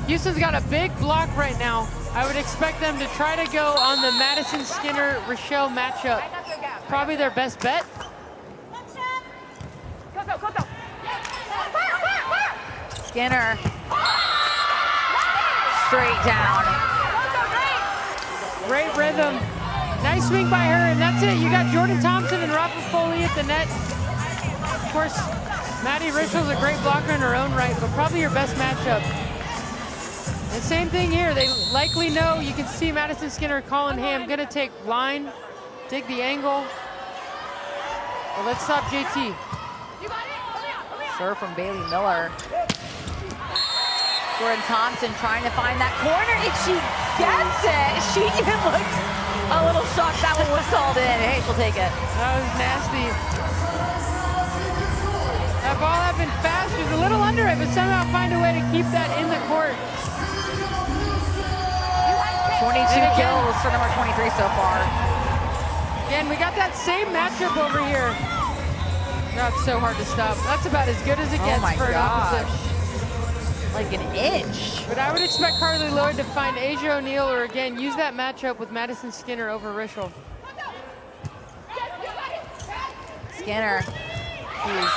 Houston's got a big block right now. I would expect them to try to go on the Madison Skinner-Rochelle matchup. Probably their best bet. Skinner. Straight down. Great rhythm. Nice swing by her, and that's it. You got Jordan Thompson and Rafa Foley at the net. Of course, Maddie Rischel's a great blocker in her own right, but probably your best matchup. And same thing here. They likely know, you can see Madison Skinner calling, hey, I'm gonna take line, take the angle. Well, let's stop JT. Serve from Bailey Miller. Jordan Thompson trying to find that corner, and she gets it. She even looks a little shocked that one was called in. Hey, she'll take it. That was nasty. That ball had been fast. She was a little under it, but somehow find a way to keep that in the court. 22 kills for number 23 so far. Again, we got that same matchup over here. That's so hard to stop. That's about as good as it gets for an opposite. Like an inch. But I would expect Carly Lloyd to find Asia O'Neal or again use that matchup with Madison Skinner over Rischel. Skinner, she's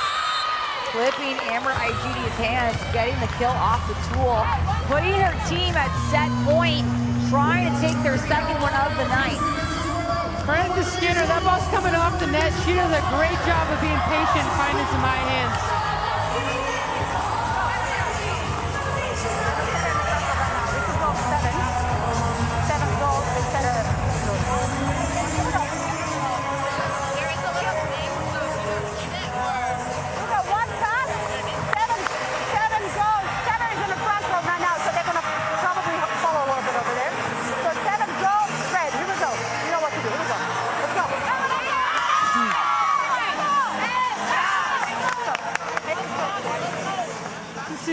clipping Amber IGD's hands, getting the kill off the tool, putting her team at set point, trying to take their second one of the night. Credit to Skinner, that ball's coming off the net. She does a great job of being patient, finding some high hands.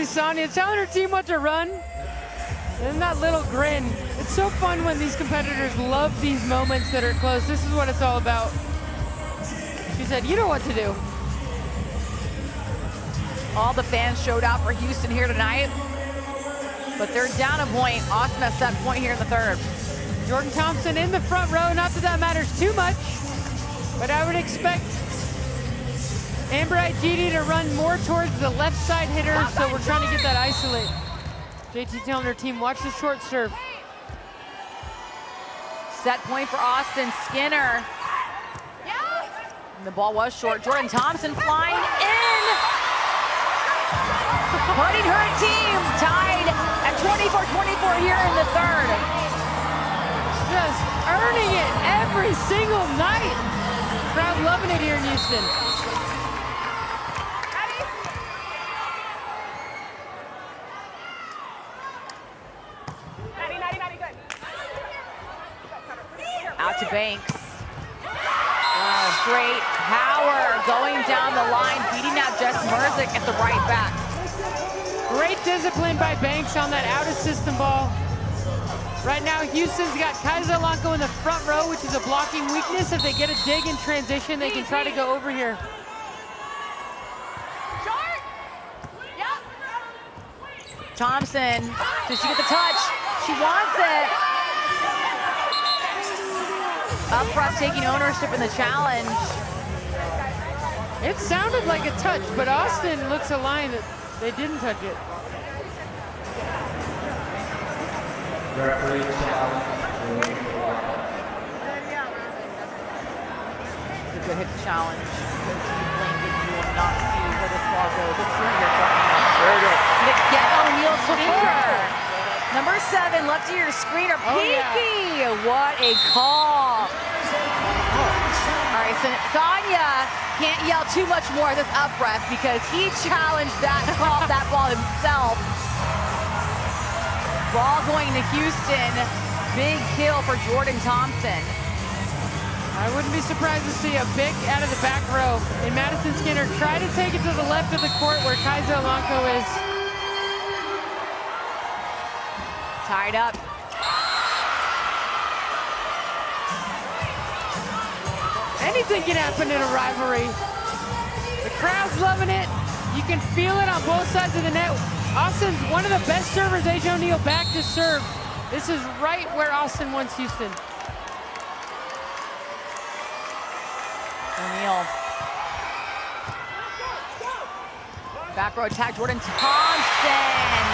Sonia telling her team what to run, and that little grin. It's so fun when these competitors love these moments that are close. This is what it's all about. She said, you know what to do. All the fans showed out for Houston here tonight, but they're down a point. Austin has set point here in the third. Jordan Thompson in the front row, not that that matters too much, but I would expect Amber IGD to run more towards the left side hitter, so we're trying to get that isolate. JT telling her team, watch the short serve. Set point for Austin Skinner. And the ball was short. Jordan Thompson flying in. Putting her team tied at 24-24 here in the third. Just earning it every single night. Crowd loving it here in Houston. Out to Banks. Straight power going down the line, beating out Jess Merzick at the right back. Great discipline by Banks on that out of system ball. Right now, Houston's got Kaiser Lanko in the front row, which is a blocking weakness. If they get a dig in transition, they can try to go over here. Thompson, does she get the touch? She wants it. Upfront taking ownership in the challenge. It sounded like a touch, but Austin looks a line that they didn't touch it. Referee challenge. It's a good hit challenge. Because you blink and you will not see where this ball goes. It's through your front. There you go. To get O'Neal's finger. Number 7, left to your screener, Pinky. Yeah. What a call. All right, so Sonia can't yell too much more this up ref because he challenged that ball himself. Ball going to Houston. Big kill for Jordan Thompson. I wouldn't be surprised to see a big out of the back row. And Madison Skinner try to take it to the left of the court where Kaiser Lanko is. Tied up. Anything can happen in a rivalry. The crowd's loving it. You can feel it on both sides of the net. Austin's one of the best servers. Asia O'Neal back to serve. This is right where Austin wants Houston. O'Neal. Back row attack, Jordan Thompson.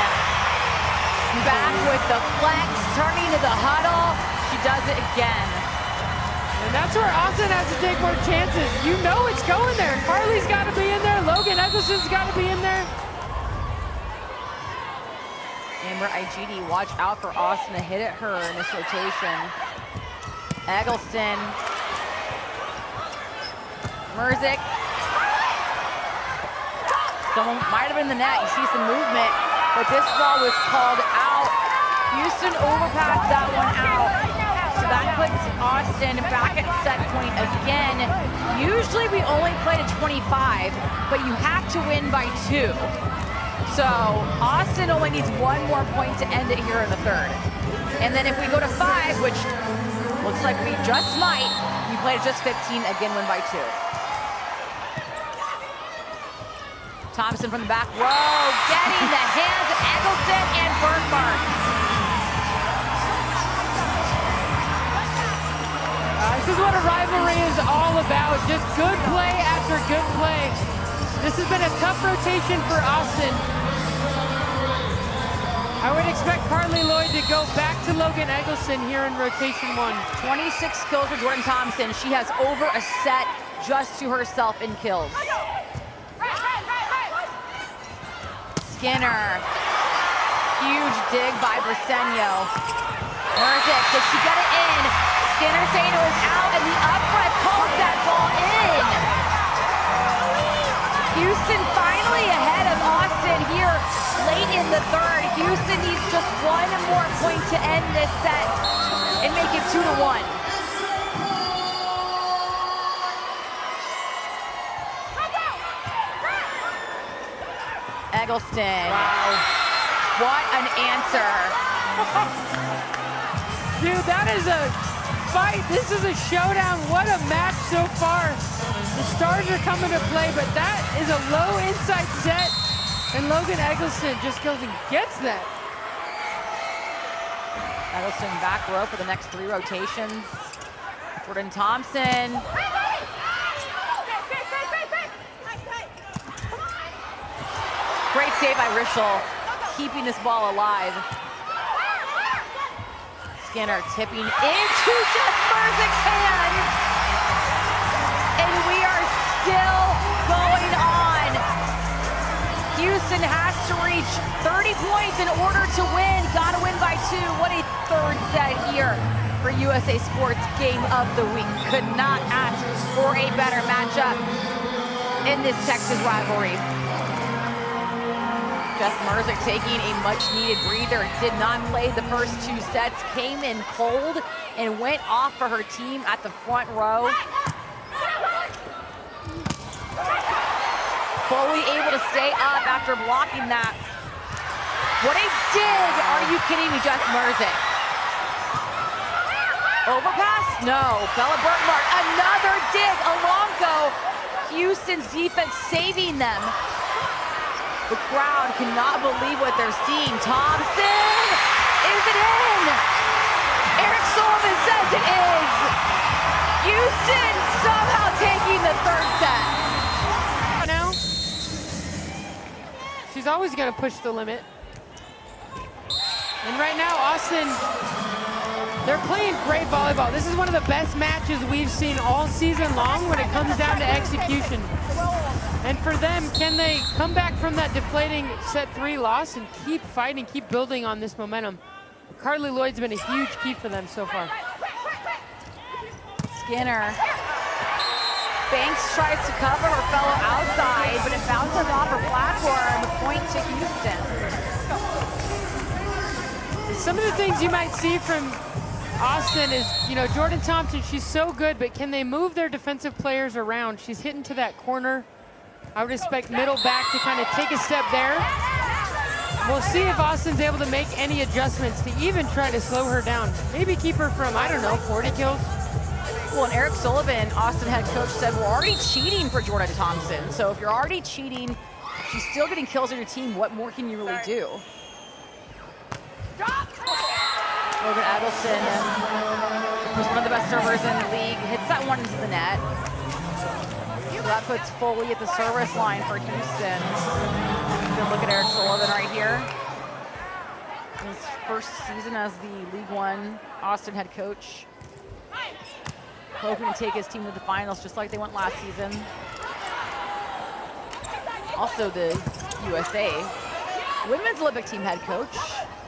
Back with the flex, turning to the huddle. She does it again. And that's where Austin has to take more chances. You know it's going there. Carly's got to be in there. Logan Eggleston's got to be in there. Amber IGD, watch out for Austin to hit at her in this rotation. Eggleston. Merzick. Someone might have been in the net. You see some movement, but this ball was called out. Houston overpassed that one out. So that puts Austin back at set point again. Usually we only play to 25, but you have to win by 2. So Austin only needs 1 more point to end it here in the third. And then if we go to 5, which looks like we just might, we play to just 15, again win by 2. Thompson from the back row, getting the hands of Eggleston and Burkmark. This is what a rivalry is all about. Just good play after good play. This has been a tough rotation for Austin. I would expect Carly Lloyd to go back to Logan Eggleston here in rotation 1. 26 kills for Jordan Thompson. She has over a set just to herself in kills. Skinner. Huge dig by Briseño. Merzic, did she get it in? Skinner saying it was out, and the upright pulls that ball in. Houston finally ahead of Austin here late in the third. Houston needs just one more point to end this set and make it 2-1. Eggleston. Wow. What an answer. Dude, that is a fight. This is a showdown. What a match so far. The stars are coming to play, but that is a low inside set. And Logan Eggleston just goes and gets that. Eggleston back row for the next 3 rotations. Jordan Thompson. Great save by Rischel, keeping this ball alive. Skinner tipping into Jess Merzic's hands. And we are still going on. Houston has to reach 30 points in order to win. Gotta win by 2. What a third set here for USA Sports Game of the Week. Could not ask for a better matchup in this Texas rivalry. Jess Merzic taking a much-needed breather. Did not play the first 2 sets. Came in cold and went off for her team at the front row. Fully able to stay up after blocking that. What a dig! Are you kidding me, Jess Merzic? Overpass? No. Bella Burkmark, another dig. Alonco, Houston's defense saving them. The crowd cannot believe what they're seeing. Thompson, is it in? Eric Sullivan says it is. Houston somehow taking the third set. Now, she's always going to push the limit. And right now, Austin, they're playing great volleyball. This is one of the best matches we've seen all season long when it comes down to execution. And for them, can they come back from that deflating set 3 loss and keep fighting, keep building on this momentum? Carly Lloyd's been a huge key for them so far. Skinner. Banks tries to cover her fellow outside, but it bounces off her platform. Point to Houston. Some of the things you might see from Austin is, you know, Jordan Thompson, she's so good, but can they move their defensive players around? She's hitting to that corner. I would expect middle back to kind of take a step there. We'll see if Austin's able to make any adjustments to even try to slow her down. Maybe keep her from, I don't know, 40 kills. Well, and Eric Sullivan, Austin head coach, said we're already cheating for Jordan Thompson. So if you're already cheating, she's still getting kills on your team, what more can you really do? Logan Eggleston, who's one of the best servers in the league, hits that one into the net. So that puts Foley at the service line for Houston. Good look at Eric Sullivan right here. His first season as the League One Austin head coach. Hoping to take his team to the finals just like they went last season. Also the USA Women's Olympic team head coach.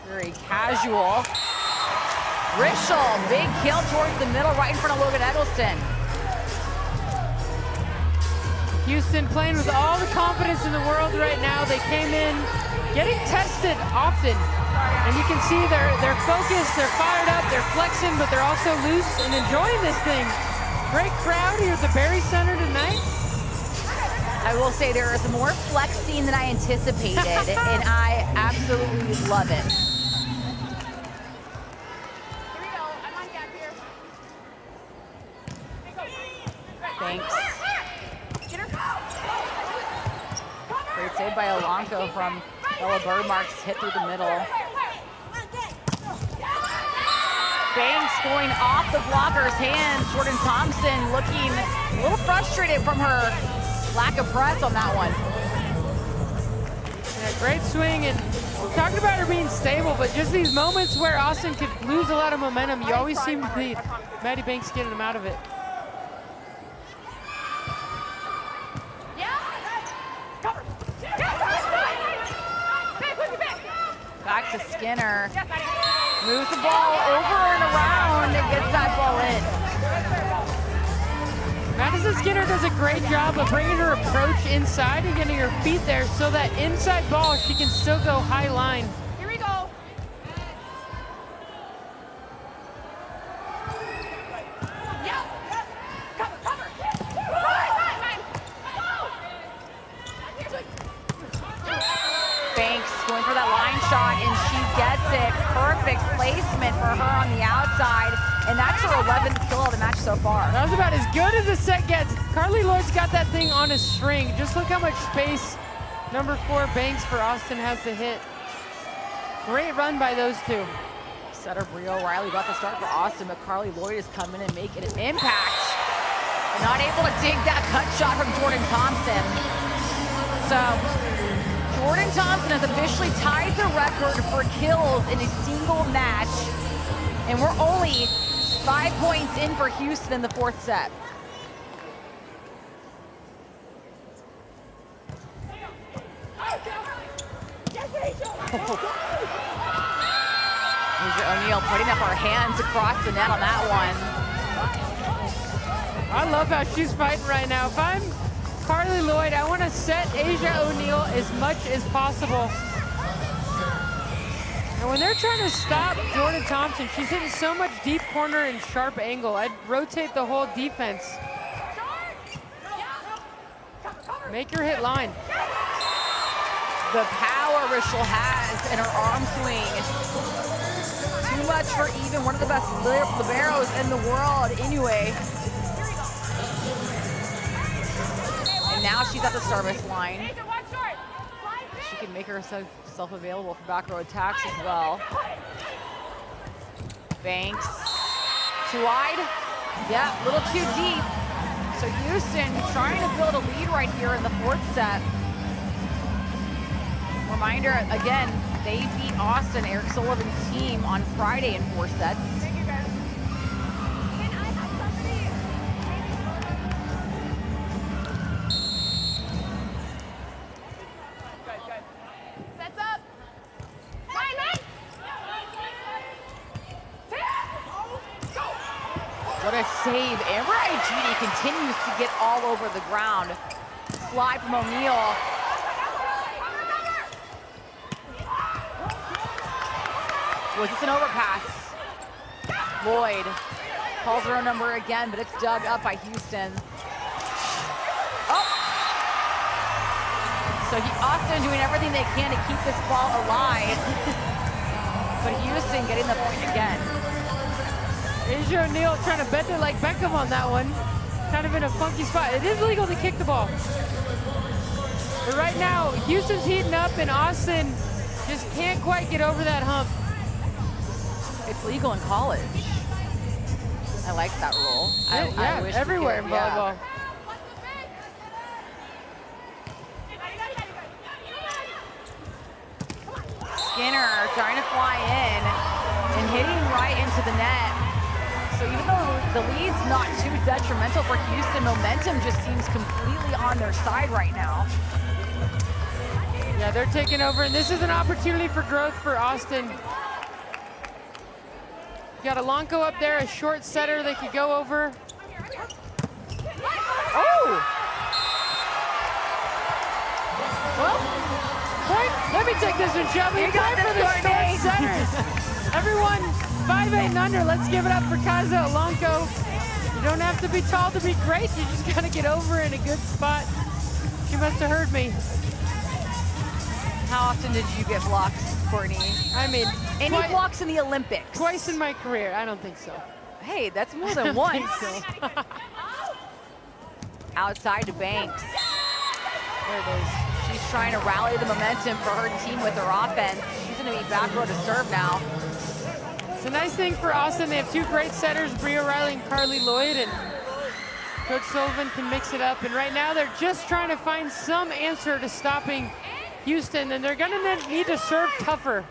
Very casual. Rischel, big kill towards the middle, right in front of Logan Eggleston. Houston playing with all the confidence in the world right now. They came in getting tested often. And you can see they're focused, they're fired up, they're flexing, but they're also loose and enjoying this thing. Great crowd here at the Barry Center tonight. I will say there is more flexing than I anticipated, and I absolutely love it. Thanks. Great save by Alonco from Bella Birdmark's hit through the middle. Banks going off the blocker's hands. Jordan Thompson looking a little frustrated from her lack of press on that one. Yeah, great swing, and talking about her being stable, but just these moments where Austin could lose a lot of momentum, you always seem to see Maddie Banks getting them out of it. Back to Skinner. Moves the ball over and around and gets that ball in. Madison Skinner does a great job of bringing her approach inside and getting her feet there so that inside ball she can still go high line. Here we go. Banks going for that line shot, and she gets it. Perfect placement for her on the outside, and that's her 11th kill of the match so far. That was about as good as the set gets. Carly Lloyd's got that thing on a string. Just look how much space number 4 Banks for Austin has to hit. Great run by those two. Setter Brio Riley got the start for Austin, but Carly Lloyd is coming and making an impact. And not able to dig that cut shot from Jordan Thompson. So Jordan Thompson has officially tied the record for kills in a single match. And we're only 5 points in for Houston in the 4th set. Asia O'Neal putting up her hands across the net on that one. I love how she's fighting right now. If I'm Carly Lloyd, I want to set Asia O'Neal as much as possible. And when they're trying to stop Jordan Thompson, she's hitting so much deep corner and sharp angle. I'd rotate the whole defense. Make her hit line. The power Rishel has in her arm swing. Too much for even one of the best liberos in the world anyway. And now she's at the service line. She can make herself available for back row attacks as well. Banks, too wide. Yeah, a little too deep. So Houston trying to build a lead right here in the 4th set. Reminder, again, they beat Austin, Eric Sullivan's team, on Friday in 4 sets. Sets up. What a save. Amber Igini continues to get all over the ground. Slide from O'Neal. Was this an overpass? Lloyd calls her own number again, but it's dug up by Houston. Oh! So Austin doing everything they can to keep this ball alive. But Houston getting the point again. Asia O'Neal trying to bend it like Beckham on that one. Kind of in a funky spot. It is legal to kick the ball. But right now, Houston's heating up and Austin just can't quite get over that hump. It's legal in college. I like that rule. I wish everywhere in volleyball. Skinner trying to fly in and hitting right into the net. So even though the lead's not too detrimental for Houston, momentum just seems completely on their side right now. Yeah, they're taking over, and this is an opportunity for growth for Austin. Got Alonco up there, a short setter they could go over. Oh! Well, point. Let me take this one, shall we? You got Point for this, the short setters. Everyone, 5'8" and under. Let's give it up for Kaza Alonco. You don't have to be tall to be great. You just gotta get over in a good spot. She must have heard me. How often did you get blocks, Courtney? I mean, any blocks in the Olympics? Twice in my career. I don't think so. Hey, that's more than once. So. Outside to Banks. There it is. She's trying to rally the momentum for her team with her offense. She's going to be back row to serve now. It's a nice thing for Austin. They have two great setters, Bria Riley and Carly Lloyd, and Coach Sullivan can mix it up, and right now they're just trying to find some answer to stopping Houston, and they're gonna need to serve tougher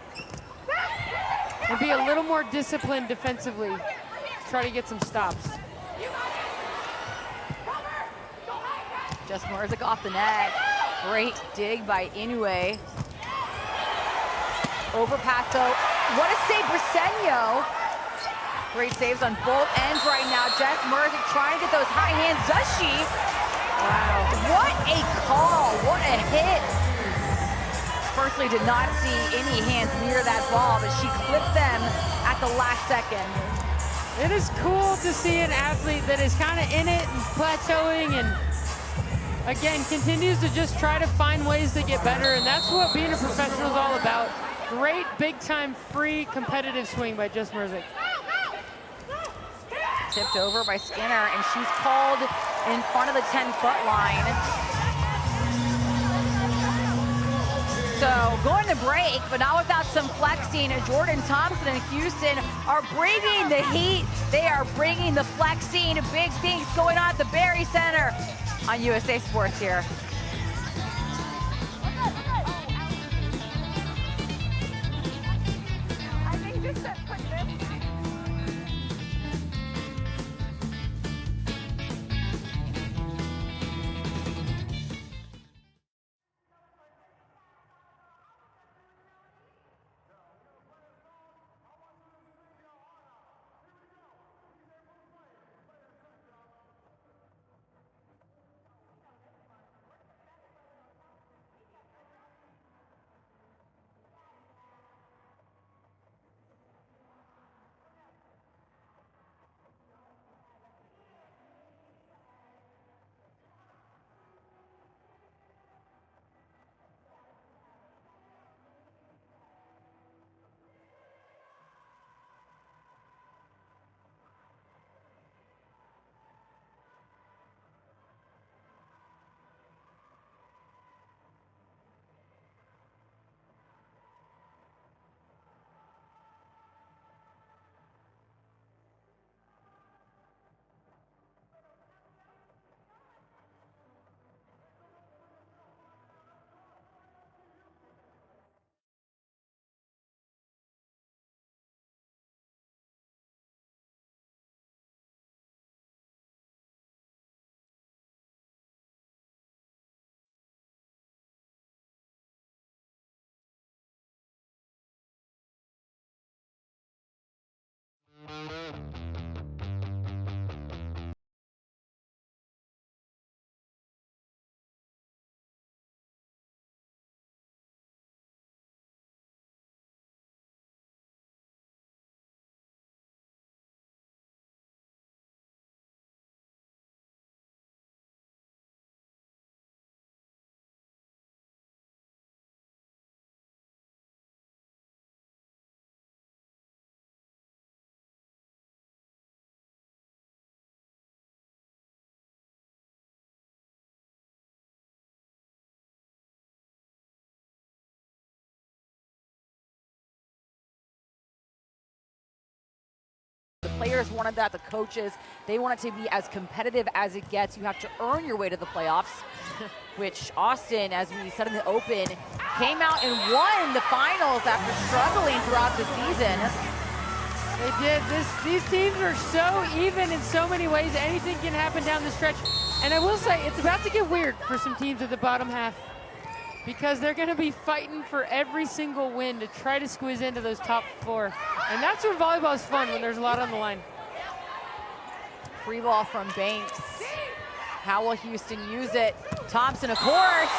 and be a little more disciplined defensively to try to get some stops. Jess Murzik off the net. Great dig by Inoue. Overpass though. What a save, Briseño. Great saves on both ends right now. Jess Murzik trying to get those high hands. Does she? Wow. What a call. What a hit. Personally did not see any hands near that ball, but she clipped them at the last second. It is cool to see an athlete that is kind of in it and plateauing and again continues to just try to find ways to get better, and that's what being a professional is all about. Great big time free competitive swing by Jess Murzik. Tipped over by Skinner, and she's called in front of the 10-foot line. So going to break, but not without some flexing. Jordan Thompson and Houston are bringing the heat. They are bringing the flexing. Big things going on at the Barry Center on USA Sports here. I think just to put this. The players wanted that, the coaches, they want it to be as competitive as it gets. You have to earn your way to the playoffs, which Austin, as we said in the open, came out and won the finals after struggling throughout the season. They did. These teams are so even in so many ways. Anything can happen down the stretch. And I will say, it's about to get weird for some teams at the bottom half because they're going to be fighting for every single win to try to squeeze into those top four. And that's when volleyball is fun, when there's a lot on the line. Free ball from Banks. How will Houston use it? Thompson, of course.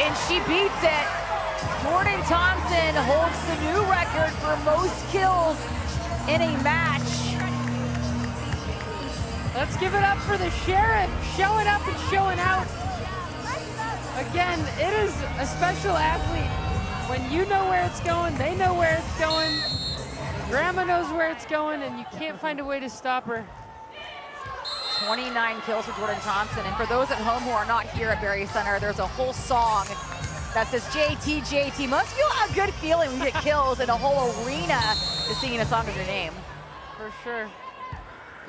And she beats it. Jordan Thompson holds the new record for most kills in a match. Let's give it up for the Sheriff, showing up and showing out. Again, it is a special athlete. When you know where it's going, they know where it's going, Grandma knows where it's going, and you can't find a way to stop her. 29 kills for Jordan Thompson. And for those at home who are not here at Barry Center, there's a whole song that says JT, JT. Must feel a good feeling when you get kills and a whole arena is singing a song of your name. For sure.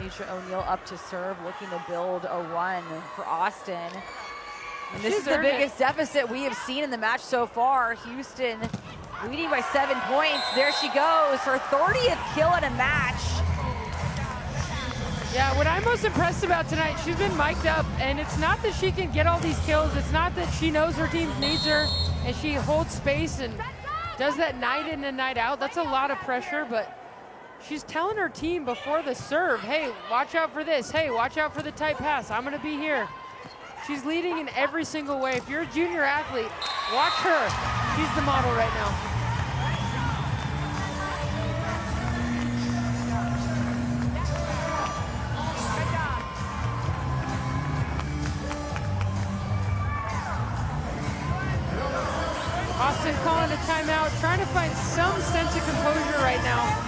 Asia O'Neal up to serve, looking to build a run for Austin. And this is the biggest deficit we have seen in the match so far. Houston leading by 7 points. There she goes, her 30th kill in a match. Yeah, what I'm most impressed about tonight, she's been mic'd up, and it's not that she can get all these kills. It's not that she knows her team needs her, and she holds space and does that night in and night out. That's a lot of pressure, but she's telling her team before the serve, hey, watch out for this. Hey, watch out for the tight pass. I'm going to be here. She's leading in every single way. If you're a junior athlete, watch her. She's the model right now. Austin calling a timeout, trying to find some sense of composure right now.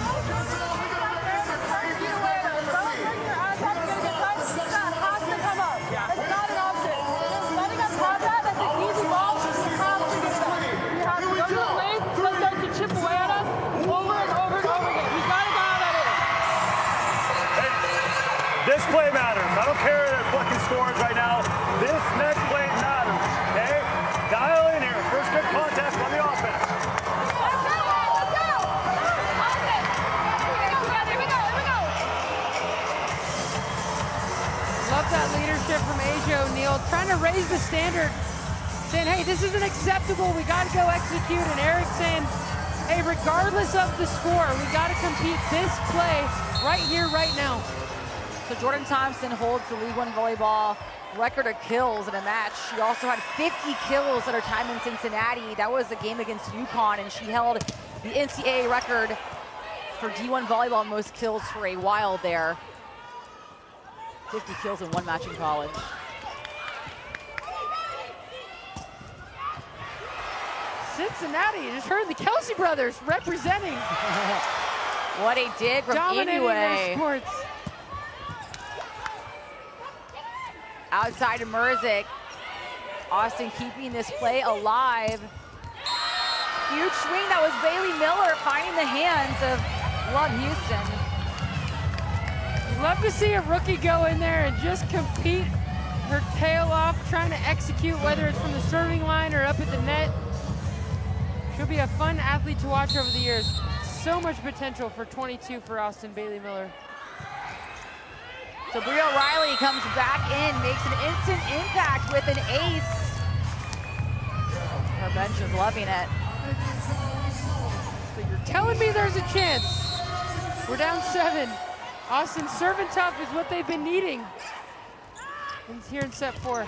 This play matters. I don't care if they're fucking scores right now. This next play matters, okay? Dial in here. First good contact on the offense. Love that leadership from Asia O'Neal, trying to raise the standard, saying, hey, this isn't acceptable. We got to go execute. And Eric saying, hey, regardless of the score, we got to compete this play right here, right now. So Jordan Thompson holds the League One Volleyball record of kills in a match. She also had 50 kills at her time in Cincinnati. That was a game against UConn, and she held the NCAA record for D1 Volleyball most kills for a while there. 50 kills in one match in college. Cincinnati, just heard the Kelsey brothers representing. What a dig from Dominating Inouye. our sports. Outside of Murzik. Austin keeping this play alive. Huge swing, that was Bailey Miller finding the hands of Love Houston. Love to see a rookie go in there and just compete her tail off, trying to execute, whether it's from the serving line or up at the net. She'll be a fun athlete to watch over the years. So much potential for 22 for Austin Bailey Miller. So Bria O'Reilly comes back in, makes an instant impact with an ace. Her bench is loving it. So you're telling me there's a chance. We're down 7. Austin serving tough is what they've been needing. And here in set 4.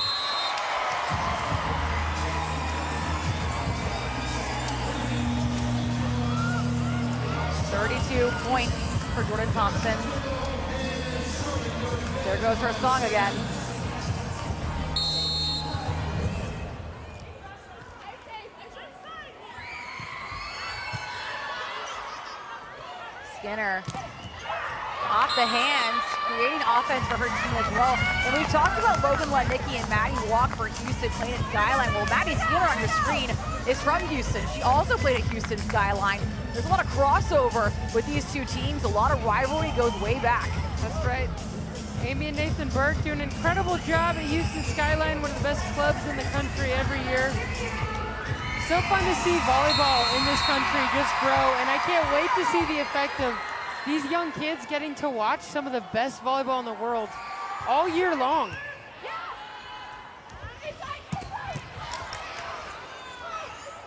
.32 points for Jordan Thompson. There goes her song again. Skinner off the hands, creating offense for her team as well. And we talked about Logan Lednicki and Maddie Walk for Houston playing at Skyline. Well, Maddie Skinner on your screen is from Houston. She also played at Houston Skyline. There's a lot of crossover with these two teams. A lot of rivalry goes way back. That's right. Amy and Nathan Burke do an incredible job at Houston Skyline, one of the best clubs in the country every year. So fun to see volleyball in this country just grow, and I can't wait to see the effect of these young kids getting to watch some of the best volleyball in the world all year long.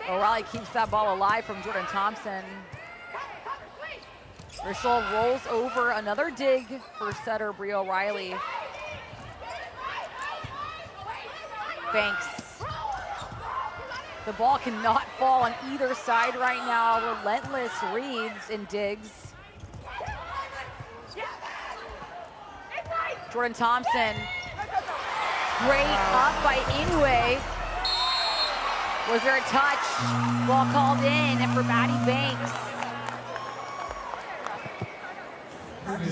O'Reilly keeps that ball alive from Jordan Thompson. Rachel rolls over, another dig for setter Bria O'Reilly. Banks. The ball cannot fall on either side right now. Relentless reads and digs. Jordan Thompson. Great up by Inouye. Was there a touch? Ball called in for Maddie Banks.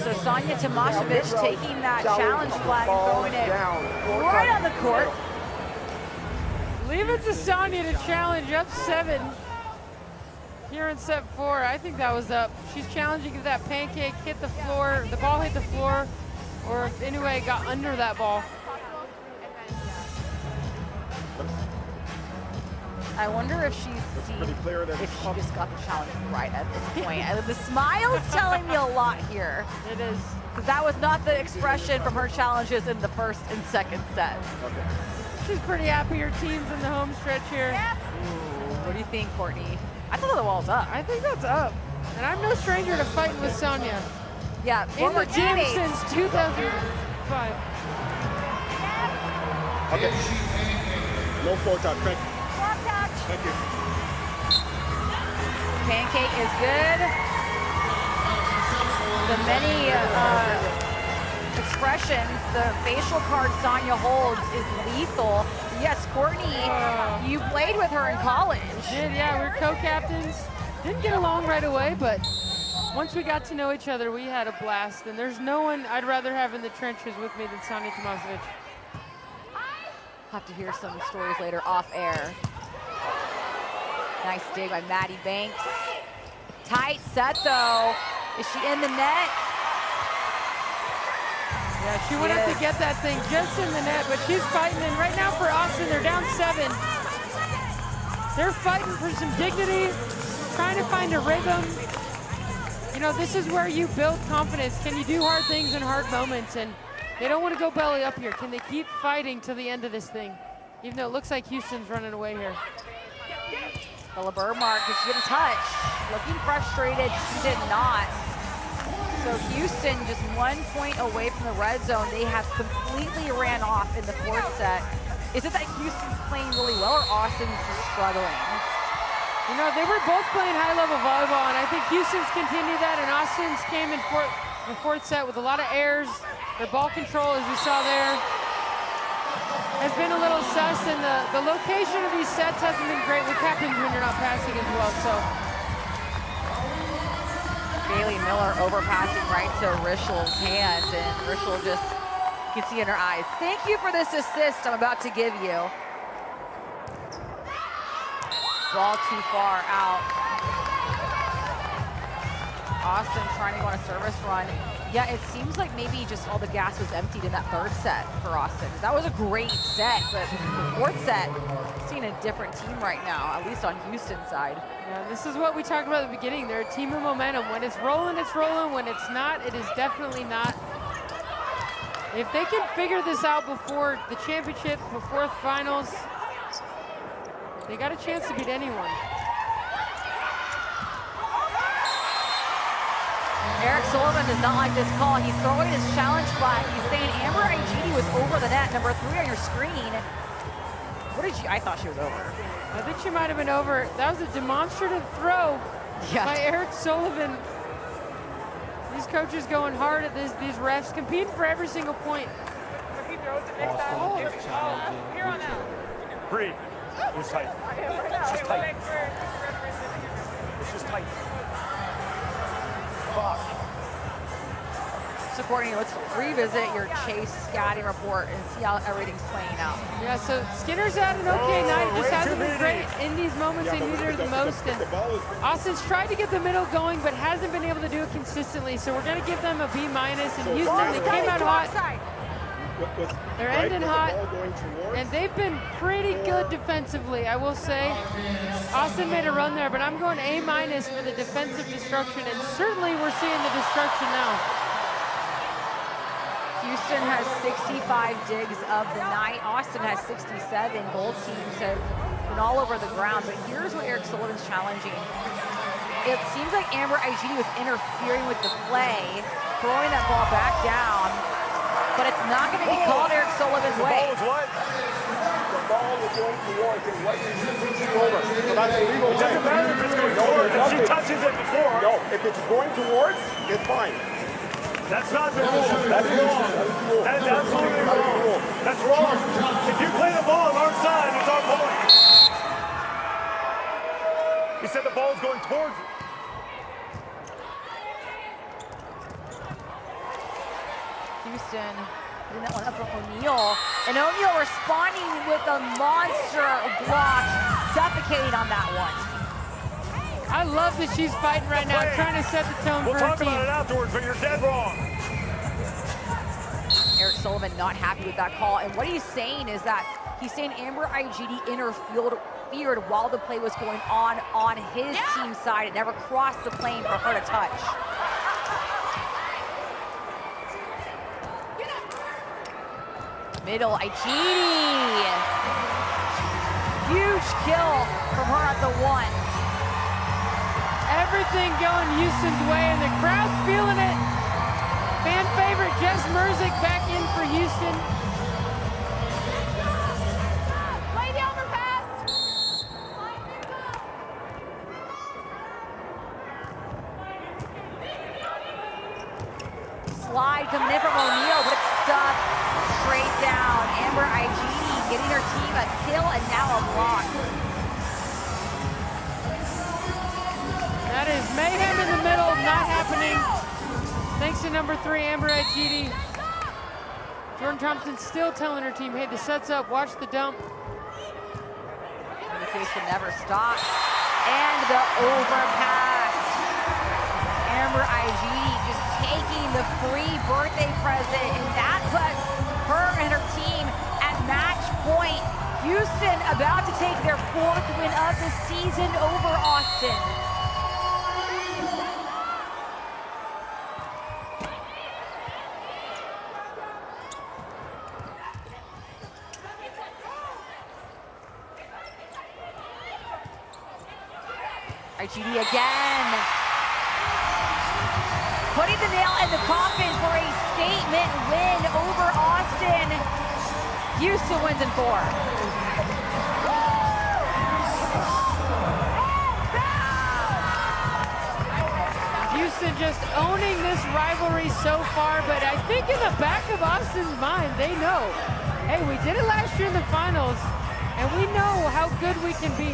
So Sonia Tomasevich taking that challenge flag and throwing it right on the court. Leave it to Sonia to challenge up 7 here in set 4. I think that was up. She's challenging if that pancake hit the floor, the ball hit the floor, or if Inoue got under that ball. I wonder if she's seen if she just got the challenge right at this point. The smile's telling me a lot here. It is. Because that was not the expression from her challenges in the first and second set. She's pretty happy her team's in the home stretch here. Ooh, what do you think, Courtney? I thought the wall's up. I think that's up. And I'm no stranger to fighting with Sonia. Yeah, in the gym teammates. since 2005. Okay. No floor touch. Thank you. Thank you. Pancake is good. The many expressions, the facial card Sonia holds is lethal. Yes, Courtney, you played with her in college. Did, yeah, we're co-captains. Didn't get along right away, but once we got to know each other, we had a blast. And there's no one I'd rather have in the trenches with me than Sonia Tomasevic. Have to hear some stories later off air. Nice dig by Maddie Banks. Tight set though. Is she in the net? Yeah, she would have to get that thing just in the net, but she's fighting. And right now for Austin, they're down 7. They're fighting for some dignity, trying to find a rhythm. You know, this is where you build confidence. Can you do hard things in hard moments? And they don't want to go belly up here. Can they keep fighting to the end of this thing? Even though it looks like Houston's running away here. Bella Burmark, did she get a touch? Looking frustrated, she did not. So Houston just 1 point away from the red zone. They have completely ran off in the fourth set. Is it that Houston's playing really well or Austin's just struggling? You know, they were both playing high-level volleyball, and I think Houston's continued that, and Austin's came in the fourth set with a lot of errors. Their ball control, as we saw there, has been a little sus, and the location of these sets hasn't been great. What happens when you're not passing as well, so. Bailey Miller overpassing right to Rischel's hands, and Rischel just, you can see in her eyes, thank you for this assist I'm about to give you. Ball too far out. Austin trying to go on a service run. Yeah, it seems like maybe just all the gas was emptied in that third set for Austin. That was a great set, but fourth set, seeing a different team right now, at least on Houston's side. Yeah, this is what we talked about at the beginning. They're a team of momentum. When it's rolling, it's rolling. When it's not, it is definitely not. If they can figure this out before the championship, before finals, they got a chance to beat anyone. Eric Sullivan does not like this call. He's throwing his challenge flag. He's saying Amber Igidi was over the net, number 3 on your screen. What did you, I thought she was over. I think she might have been over. That was a demonstrative throw by Eric Sullivan. These coaches going hard at these refs, competing for every single point. Breathe. It's tight. It's just tight. It's just tight. Fuck. So Courtney, let's revisit your Chase scouting report and see how everything's playing out. Yeah, so Skinner's had an okay night. Just hasn't been great in these moments they need her the most. And Austin's tried to get the middle going, but hasn't been able to do it consistently. So we're going to give them a B-. And Houston, they came out hot. They're ending hot, and they've been pretty good defensively, I will say. Austin made a run there, but I'm going A- for the defensive destruction, and certainly we're seeing the destruction now. Houston has 65 digs of the night. Austin has 67. Both teams have been all over the ground, but here's what Eric Sullivan's challenging. It seems like Amber Igidi was interfering with the play, throwing that ball back down. But it's not going to be called Eric Sullivan's way. The ball is going towards him. What is reaching over? So that's illegal. It doesn't matter if it's going towards. If she touches it before. No, if it's going towards, it's fine. That's not the rule. That's wrong. That is absolutely wrong. That's wrong. If you play the ball on our side, it's our point. He said the ball is going towards it. Houston putting that one up from O'Neal. And O'Neal responding with a monster block, suffocating on that one. I love that she's fighting right now, trying to set the tone for her team. We'll talk about it afterwards, but you're dead wrong. Eric Sullivan not happy with that call. And what he's saying is that he's saying Amber IGD interfered while the play was going on his team side. It never crossed the plane for her to touch. Middle, IGD. Huge kill from her at the 1. Everything going Houston's way, and the crowd's feeling it. Fan favorite Jess Merzick back in for Houston. Play the overpass. Slide coming in from O'Neal, but it's stuck straight down. Amber IGD getting her team a kill and now a block. That is mayhem in the middle, not happening. Thanks to number 3, Amber IGD. Jordan Thompson still telling her team, hey, the set's up, watch the dump. Communication never stops. And the overpass. Amber IGD just taking the free birthday present, and that puts her and her team at match point. Houston about to take their 4th win of the season over Austin. IGD again. Putting the nail in the coffin for a statement win over Austin. Houston wins in 4. Houston just owning this rivalry so far, but I think in the back of Austin's mind, they know, hey, we did it last year in the finals, and we know how good we can be